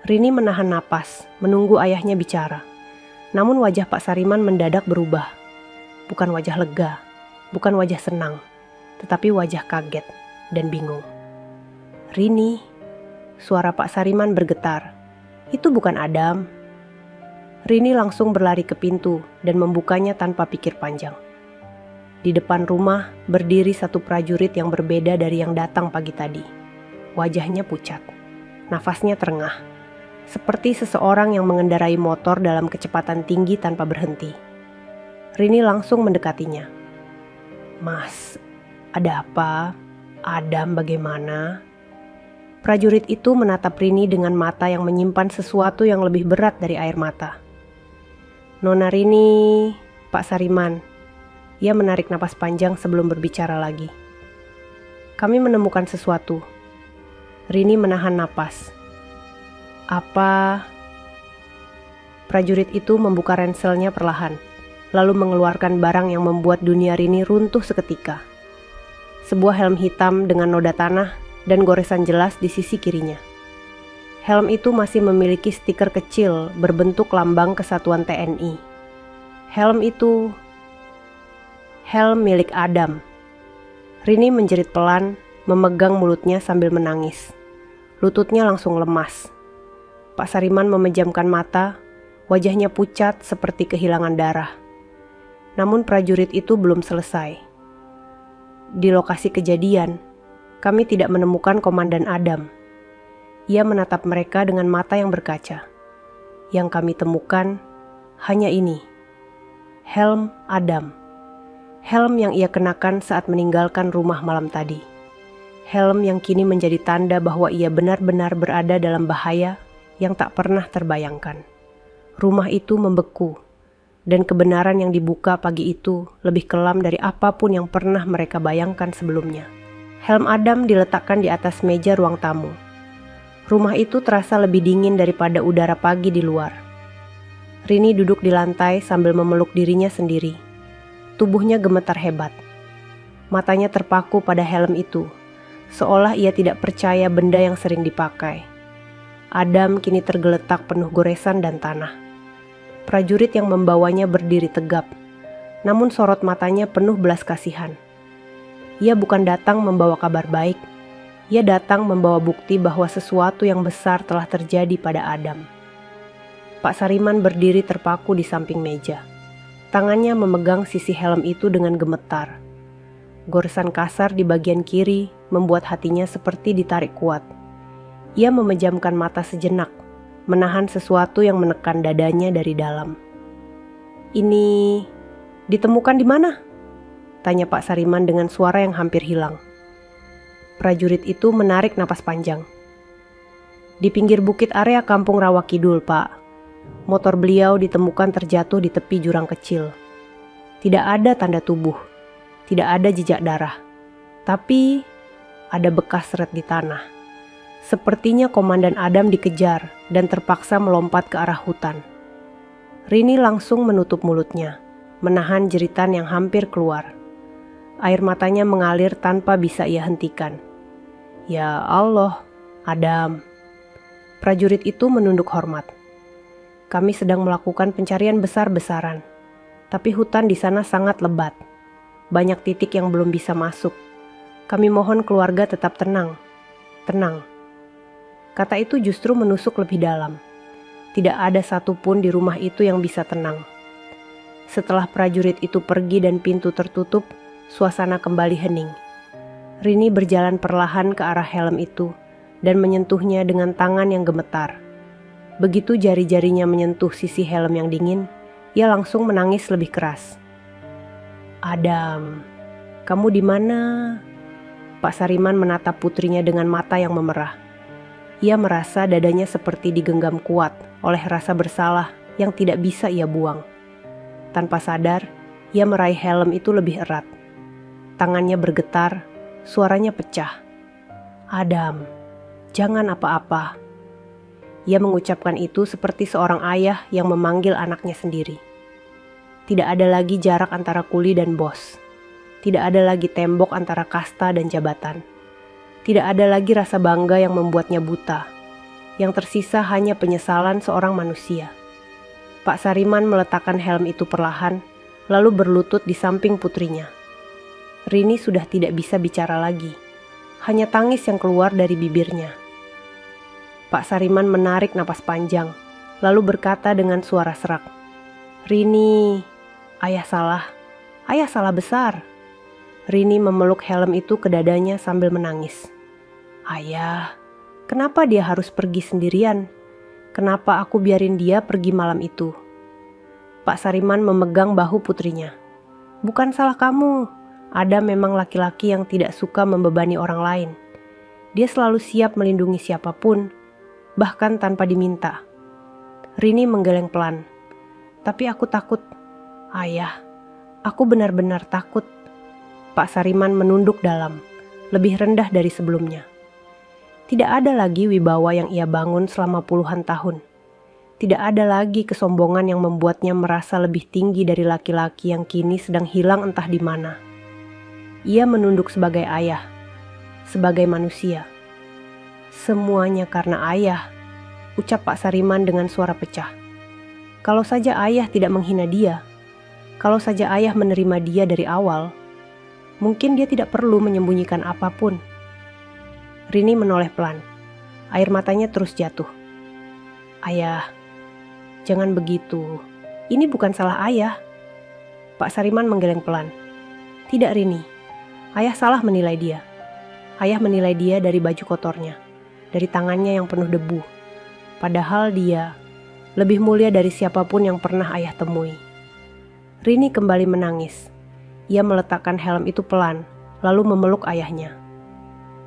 Rini menahan napas, menunggu ayahnya bicara. Namun wajah Pak Sariman mendadak berubah. Bukan wajah lega. Bukan wajah senang, tetapi wajah kaget dan bingung. "Rini," suara Pak Sariman bergetar. "Itu bukan Adam." Rini langsung berlari ke pintu dan membukanya tanpa pikir panjang. Di depan rumah berdiri satu prajurit yang berbeda dari yang datang pagi tadi. Wajahnya pucat, nafasnya terengah, seperti seseorang yang mengendarai motor dalam kecepatan tinggi tanpa berhenti. Rini langsung mendekatinya. "Mas, ada apa? Adam bagaimana?" Prajurit itu menatap Rini dengan mata yang menyimpan sesuatu yang lebih berat dari air mata. "Nona Rini," Pak Sariman. Ia menarik napas panjang sebelum berbicara lagi. "Kami menemukan sesuatu." Rini menahan napas. Apa? Prajurit itu membuka ranselnya perlahan, lalu mengeluarkan barang yang membuat dunia Rini runtuh seketika. Sebuah helm hitam dengan noda tanah dan goresan jelas di sisi kirinya. Helm itu masih memiliki stiker kecil berbentuk lambang kesatuan TNI. Helm itu helm milik Adam. Rini menjerit pelan, memegang mulutnya sambil menangis. Lututnya langsung lemas. Pak Sariman memejamkan mata, wajahnya pucat seperti kehilangan darah. Namun prajurit itu belum selesai. Di lokasi kejadian, kami tidak menemukan Komandan Adam. Ia menatap mereka dengan mata yang berkaca. Yang kami temukan hanya ini. Helm Adam. Helm yang ia kenakan saat meninggalkan rumah malam tadi. Helm yang kini menjadi tanda bahwa ia benar-benar berada dalam bahaya yang tak pernah terbayangkan. Rumah itu membeku, dan kebenaran yang dibuka pagi itu lebih kelam dari apapun yang pernah mereka bayangkan sebelumnya. Helm Adam diletakkan di atas meja ruang tamu. Rumah itu terasa lebih dingin daripada udara pagi di luar. Rini duduk di lantai sambil memeluk dirinya sendiri. Tubuhnya gemetar hebat. Matanya terpaku pada helm itu, seolah ia tidak percaya benda yang sering dipakai. Adam kini tergeletak penuh goresan dan tanah. Prajurit yang membawanya berdiri tegap, namun sorot matanya penuh belas kasihan. Ia bukan datang membawa kabar baik, ia datang membawa bukti bahwa sesuatu yang besar telah terjadi pada Adam. Pak Sariman berdiri terpaku di samping meja. Tangannya memegang sisi helm itu dengan gemetar. Goresan kasar di bagian kiri membuat hatinya seperti ditarik kuat. Ia memejamkan mata sejenak, menahan sesuatu yang menekan dadanya dari dalam. "Ini ditemukan di mana?" tanya Pak Sariman dengan suara yang hampir hilang. Prajurit itu menarik napas panjang. "Di pinggir bukit area Kampung Rawa Kidul, Pak. Motor beliau ditemukan terjatuh di tepi jurang kecil. Tidak ada tanda tubuh, tidak ada jejak darah. Tapi ada bekas seret di tanah. Sepertinya Komandan Adam dikejar dan terpaksa melompat ke arah hutan." Rini langsung menutup mulutnya, menahan jeritan yang hampir keluar. Air matanya mengalir tanpa bisa ia hentikan. "Ya Allah, Adam." Prajurit itu menunduk hormat. "Kami sedang melakukan pencarian besar-besaran, tapi hutan di sana sangat lebat. Banyak titik yang belum bisa masuk. Kami mohon keluarga tetap tenang. Tenang." Kata itu justru menusuk lebih dalam. Tidak ada satupun di rumah itu yang bisa tenang. Setelah prajurit itu pergi dan pintu tertutup, suasana kembali hening. Rini berjalan perlahan ke arah helm itu dan menyentuhnya dengan tangan yang gemetar. Begitu jari-jarinya menyentuh sisi helm yang dingin, ia langsung menangis lebih keras. "Adam, kamu di mana?" Pak Sariman menatap putrinya dengan mata yang memerah. Ia merasa dadanya seperti digenggam kuat oleh rasa bersalah yang tidak bisa ia buang. Tanpa sadar, ia meraih helm itu lebih erat. Tangannya bergetar, suaranya pecah. "Adam, jangan apa-apa." Ia mengucapkan itu seperti seorang ayah yang memanggil anaknya sendiri. Tidak ada lagi jarak antara kuli dan bos. Tidak ada lagi tembok antara kasta dan jabatan. Tidak ada lagi rasa bangga yang membuatnya buta. Yang tersisa hanya penyesalan seorang manusia. Pak Sariman meletakkan helm itu perlahan, lalu berlutut di samping putrinya. Rini sudah tidak bisa bicara lagi. Hanya tangis yang keluar dari bibirnya. Pak Sariman menarik napas panjang, lalu berkata dengan suara serak, "Rini, ayah salah besar." Rini memeluk helm itu ke dadanya sambil menangis. "Ayah, kenapa dia harus pergi sendirian? Kenapa aku biarin dia pergi malam itu?" Pak Sariman memegang bahu putrinya. "Bukan salah kamu. Adam memang laki-laki yang tidak suka membebani orang lain. Dia selalu siap melindungi siapapun, bahkan tanpa diminta." Rini menggeleng pelan. "Tapi aku takut. Ayah, aku benar-benar takut." Pak Sariman menunduk dalam, lebih rendah dari sebelumnya. Tidak ada lagi wibawa yang ia bangun selama puluhan tahun. Tidak ada lagi kesombongan yang membuatnya merasa lebih tinggi dari laki-laki yang kini sedang hilang entah di mana. Ia menunduk sebagai ayah, sebagai manusia. Semuanya karena ayah, ucap Pak Sariman dengan suara pecah. Kalau saja ayah tidak menghina dia, kalau saja ayah menerima dia dari awal, mungkin dia tidak perlu menyembunyikan apapun. Rini menoleh pelan. Air matanya terus jatuh. Ayah, jangan begitu. Ini bukan salah ayah. Pak Sariman menggeleng pelan. Tidak, Rini. Ayah salah menilai dia. Ayah menilai dia dari baju kotornya, dari tangannya yang penuh debu. Padahal dia lebih mulia dari siapapun yang pernah ayah temui. Rini kembali menangis. Ia meletakkan helm itu pelan, lalu memeluk ayahnya.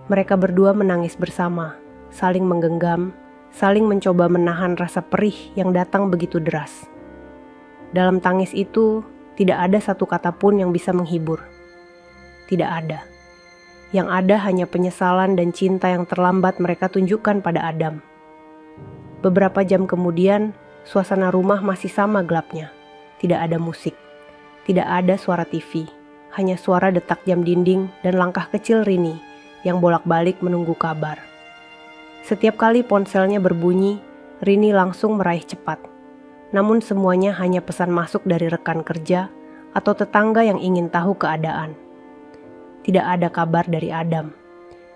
Mereka berdua menangis bersama, saling menggenggam, saling mencoba menahan rasa perih yang datang begitu deras. Dalam tangis itu, tidak ada satu kata pun yang bisa menghibur. Tidak ada. Yang ada hanya penyesalan dan cinta yang terlambat mereka tunjukkan pada Adam. Beberapa jam kemudian, suasana rumah masih sama gelapnya. Tidak ada musik. Tidak ada suara TV. Hanya suara detak jam dinding dan langkah kecil Rini yang bolak-balik menunggu kabar. Setiap kali ponselnya berbunyi, Rini langsung meraih cepat. Namun semuanya hanya pesan masuk dari rekan kerja atau tetangga yang ingin tahu keadaan. Tidak ada kabar dari Adam.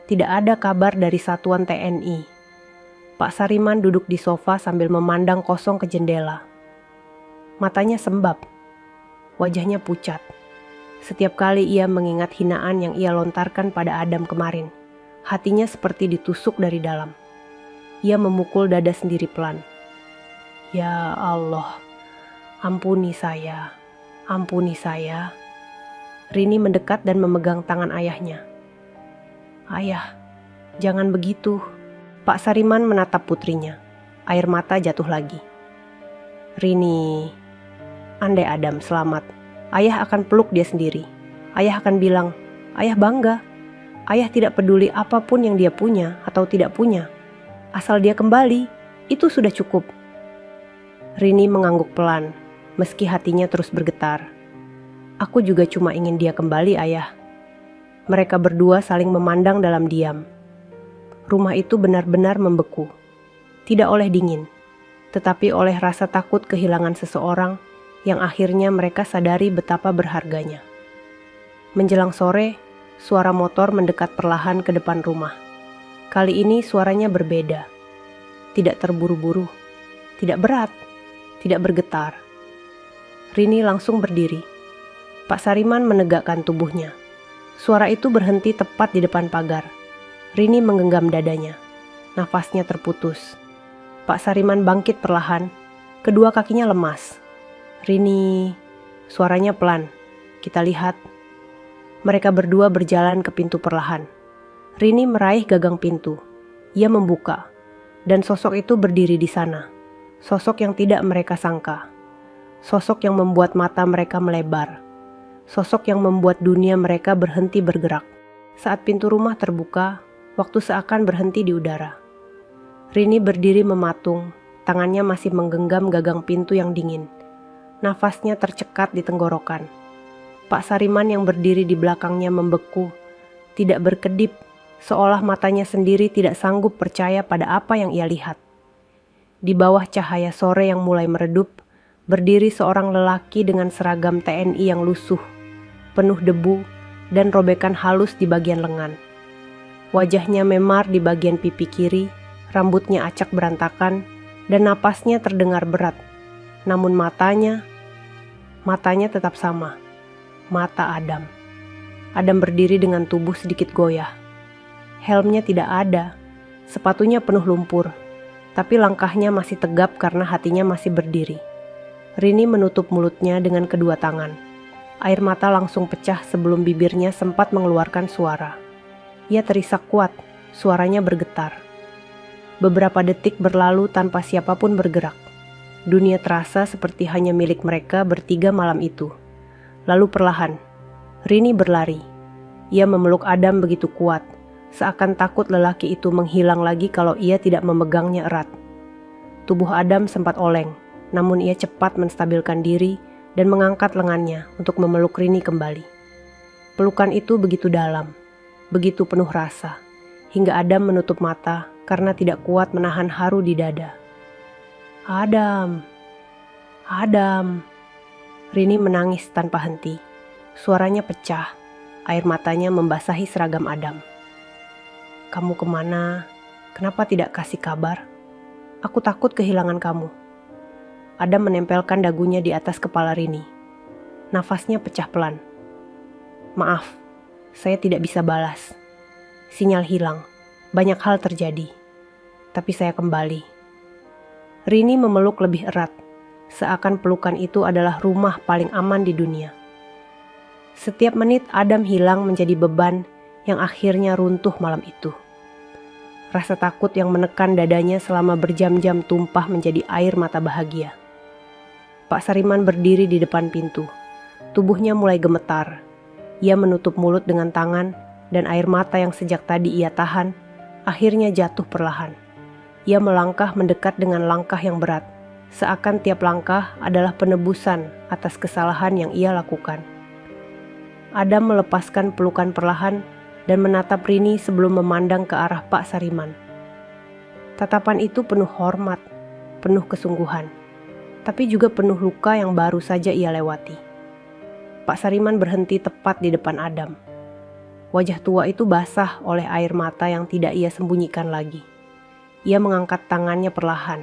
Tidak ada kabar dari satuan TNI. Pak Sariman duduk di sofa sambil memandang kosong ke jendela. Matanya sembab. Wajahnya pucat. Setiap kali ia mengingat hinaan yang ia lontarkan pada Adam kemarin, hatinya seperti ditusuk dari dalam. Ia memukul dada sendiri pelan. Ya Allah, ampuni saya, ampuni saya. Rini mendekat dan memegang tangan ayahnya. Ayah, jangan begitu. Pak Sariman menatap putrinya. Air mata jatuh lagi. Rini, andai Adam selamat, ayah akan peluk dia sendiri. Ayah akan bilang, ayah bangga. Ayah tidak peduli apapun yang dia punya atau tidak punya. Asal dia kembali, itu sudah cukup. Rini mengangguk pelan, meski hatinya terus bergetar. Aku juga cuma ingin dia kembali, ayah. Mereka berdua saling memandang dalam diam. Rumah itu benar-benar membeku. Tidak oleh dingin, tetapi oleh rasa takut kehilangan seseorang yang akhirnya mereka sadari betapa berharganya. Menjelang sore, suara motor mendekat perlahan ke depan rumah. Kali ini suaranya berbeda. Tidak terburu-buru, tidak berat, tidak bergetar. Rini langsung berdiri. Pak Sariman menegakkan tubuhnya. Suara itu berhenti tepat di depan pagar. Rini menggenggam dadanya. Nafasnya terputus. Pak Sariman bangkit perlahan. Kedua kakinya lemas. Rini, suaranya pelan. Kita lihat. Mereka berdua berjalan ke pintu perlahan. Rini meraih gagang pintu. Ia membuka. Dan sosok itu berdiri di sana. Sosok yang tidak mereka sangka. Sosok yang membuat mata mereka melebar. Sosok yang membuat dunia mereka berhenti bergerak. Saat pintu rumah terbuka, waktu seakan berhenti di udara. Rini berdiri mematung. Tangannya masih menggenggam gagang pintu yang dingin. Nafasnya tercekat di tenggorokan. Pak Sariman yang berdiri di belakangnya membeku, tidak berkedip, seolah matanya sendiri tidak sanggup percaya pada apa yang ia lihat. Di bawah cahaya sore yang mulai meredup, berdiri seorang lelaki dengan seragam TNI yang lusuh, penuh debu dan robekan halus di bagian lengan. Wajahnya memar di bagian pipi kiri, rambutnya acak berantakan, dan napasnya terdengar berat. Namun matanya tetap sama. Mata Adam. Adam berdiri dengan tubuh sedikit goyah. Helmnya tidak ada. Sepatunya penuh lumpur. Tapi langkahnya masih tegap karena hatinya masih berdiri. Rini menutup mulutnya dengan kedua tangan. Air mata langsung pecah sebelum bibirnya sempat mengeluarkan suara. Ia terisak kuat. Suaranya bergetar. Beberapa detik berlalu tanpa siapapun bergerak. Dunia terasa seperti hanya milik mereka bertiga malam itu. Lalu perlahan, Rini berlari. Ia memeluk Adam begitu kuat. seakan takut lelaki itu menghilang lagi kalau ia tidak memegangnya erat. Tubuh Adam sempat oleng, namun ia cepat menstabilkan diri dan mengangkat lengannya untuk memeluk Rini kembali. Pelukan itu begitu dalam, begitu penuh rasa, hingga Adam menutup mata karena tidak kuat menahan haru di dada. Adam, Adam. Rini menangis tanpa henti. Suaranya pecah, air matanya membasahi seragam Adam. Kamu kemana? Kenapa tidak kasih kabar? Aku takut kehilangan kamu. Adam menempelkan dagunya di atas kepala Rini. Nafasnya pecah pelan. Maaf, saya tidak bisa balas. Sinyal hilang, banyak hal terjadi. Tapi saya kembali. Rini memeluk lebih erat, seakan pelukan itu adalah rumah paling aman di dunia. Setiap menit Adam hilang menjadi beban yang akhirnya runtuh malam itu. Rasa takut yang menekan dadanya selama berjam-jam tumpah menjadi air mata bahagia. Pak Sariman berdiri di depan pintu. Tubuhnya mulai gemetar. Ia menutup mulut dengan tangan dan air mata yang sejak tadi ia tahan akhirnya jatuh perlahan. Ia melangkah mendekat dengan langkah yang berat, seakan tiap langkah adalah penebusan atas kesalahan yang ia lakukan. Adam melepaskan pelukan perlahan dan menatap Rini sebelum memandang ke arah Pak Sariman. Tatapan itu penuh hormat, penuh kesungguhan, tapi juga penuh luka yang baru saja ia lewati. Pak Sariman berhenti tepat di depan Adam. Wajah tua itu basah oleh air mata yang tidak ia sembunyikan lagi. Ia mengangkat tangannya perlahan,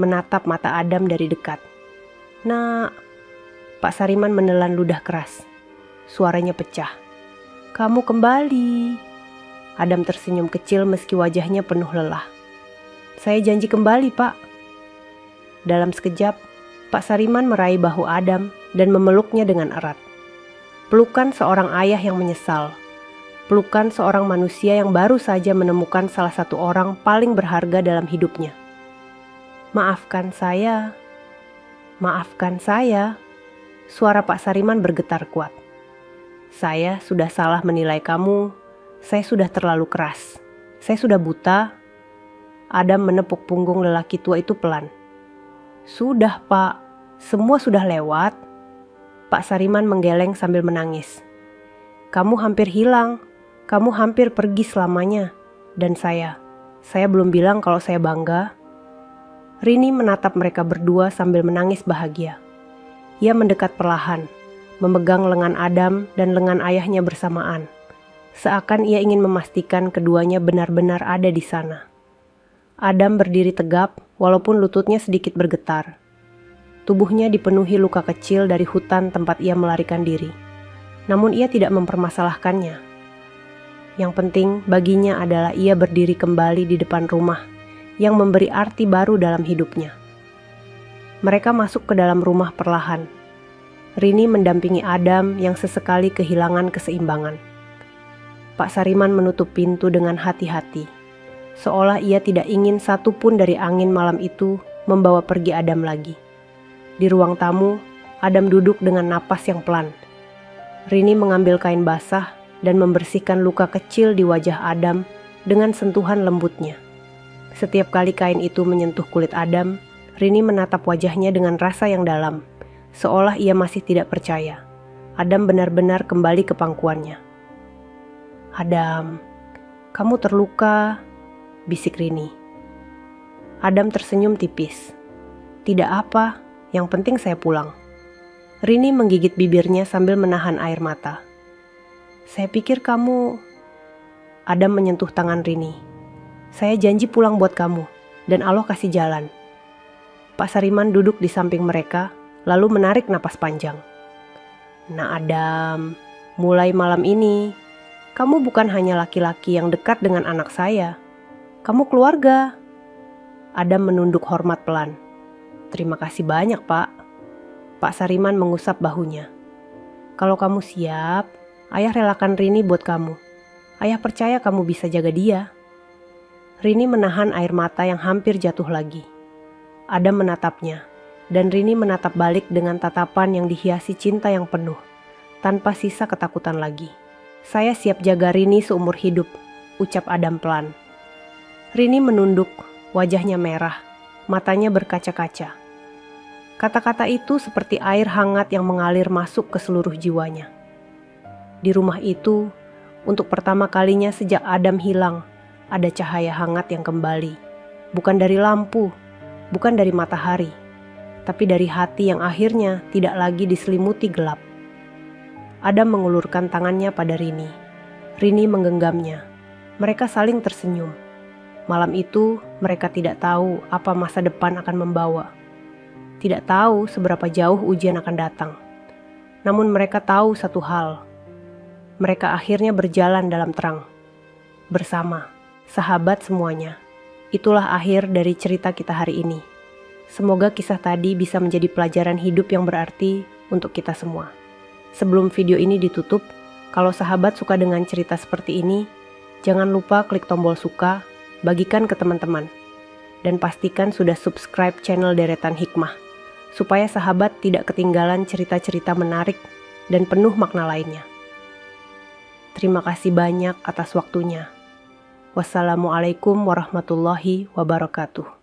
menatap mata Adam dari dekat. Nak, Pak Sariman menelan ludah keras. Suaranya pecah. Kamu kembali. Adam tersenyum kecil meski wajahnya penuh lelah. Saya janji kembali, Pak. Dalam sekejap, Pak Sariman meraih bahu Adam dan memeluknya dengan erat. Pelukan seorang ayah yang menyesal. Pelukan seorang manusia yang baru saja menemukan salah satu orang paling berharga dalam hidupnya. Maafkan saya. Maafkan saya. Suara Pak Sariman bergetar kuat. Saya sudah salah menilai kamu. Saya sudah terlalu keras. Saya sudah buta. Adam menepuk punggung lelaki tua itu pelan. Sudah, Pak. Semua sudah lewat. Pak Sariman menggeleng sambil menangis. Kamu hampir hilang. Kamu hampir pergi selamanya. Dan saya belum bilang kalau saya bangga. Rini menatap mereka berdua sambil menangis bahagia. Ia mendekat perlahan, memegang lengan Adam dan lengan ayahnya bersamaan. Seakan ia ingin memastikan keduanya benar-benar ada di sana. Adam berdiri tegap walaupun lututnya sedikit bergetar. Tubuhnya dipenuhi luka kecil dari hutan tempat ia melarikan diri. Namun ia tidak mempermasalahkannya. Yang penting baginya adalah ia berdiri kembali di depan rumah yang memberi arti baru dalam hidupnya. Mereka masuk ke dalam rumah perlahan. Rini mendampingi Adam yang sesekali kehilangan keseimbangan. Pak Sariman menutup pintu dengan hati-hati, seolah ia tidak ingin satu pun dari angin malam itu membawa pergi Adam lagi. Di ruang tamu, Adam duduk dengan napas yang pelan. Rini mengambil kain basah dan membersihkan luka kecil di wajah Adam dengan sentuhan lembutnya. Setiap kali kain itu menyentuh kulit Adam, Rini menatap wajahnya dengan rasa yang dalam, seolah ia masih tidak percaya. Adam benar-benar kembali ke pangkuannya. Adam, kamu terluka, bisik Rini. Adam tersenyum tipis. Tidak apa, yang penting saya pulang. Rini menggigit bibirnya sambil menahan air mata. Saya pikir kamu... Adam menyentuh tangan Rini. Saya janji pulang buat kamu, dan Allah kasih jalan. Pak Sariman duduk di samping mereka, lalu menarik napas panjang. Nah Adam, mulai malam ini, kamu bukan hanya laki-laki yang dekat dengan anak saya. Kamu keluarga. Adam menunduk hormat pelan. Terima kasih banyak, Pak. Pak Sariman mengusap bahunya. Kalau kamu siap, ayah relakan Rini buat kamu. Ayah percaya kamu bisa jaga dia. Rini menahan air mata yang hampir jatuh lagi. Adam menatapnya, dan Rini menatap balik dengan tatapan yang dihiasi cinta yang penuh, tanpa sisa ketakutan lagi. Saya siap jaga Rini seumur hidup, ucap Adam pelan. Rini menunduk, wajahnya merah, matanya berkaca-kaca. Kata-kata itu seperti air hangat yang mengalir masuk ke seluruh jiwanya. Di rumah itu, untuk pertama kalinya sejak Adam hilang, ada cahaya hangat yang kembali. Bukan dari lampu, bukan dari matahari, tapi dari hati yang akhirnya tidak lagi diselimuti gelap. Adam mengulurkan tangannya pada Rini. Rini menggenggamnya. Mereka saling tersenyum. Malam itu, mereka tidak tahu apa masa depan akan membawa. Tidak tahu seberapa jauh ujian akan datang. Namun mereka tahu satu hal. Mereka akhirnya berjalan dalam terang. Bersama, sahabat semuanya. Itulah akhir dari cerita kita hari ini. Semoga kisah tadi bisa menjadi pelajaran hidup yang berarti untuk kita semua. Sebelum video ini ditutup, kalau sahabat suka dengan cerita seperti ini, jangan lupa klik tombol suka, bagikan ke teman-teman, dan pastikan sudah subscribe channel Deretan Hikmah, supaya sahabat tidak ketinggalan cerita-cerita menarik dan penuh makna lainnya. Terima kasih banyak atas waktunya. Wassalamualaikum warahmatullahi wabarakatuh.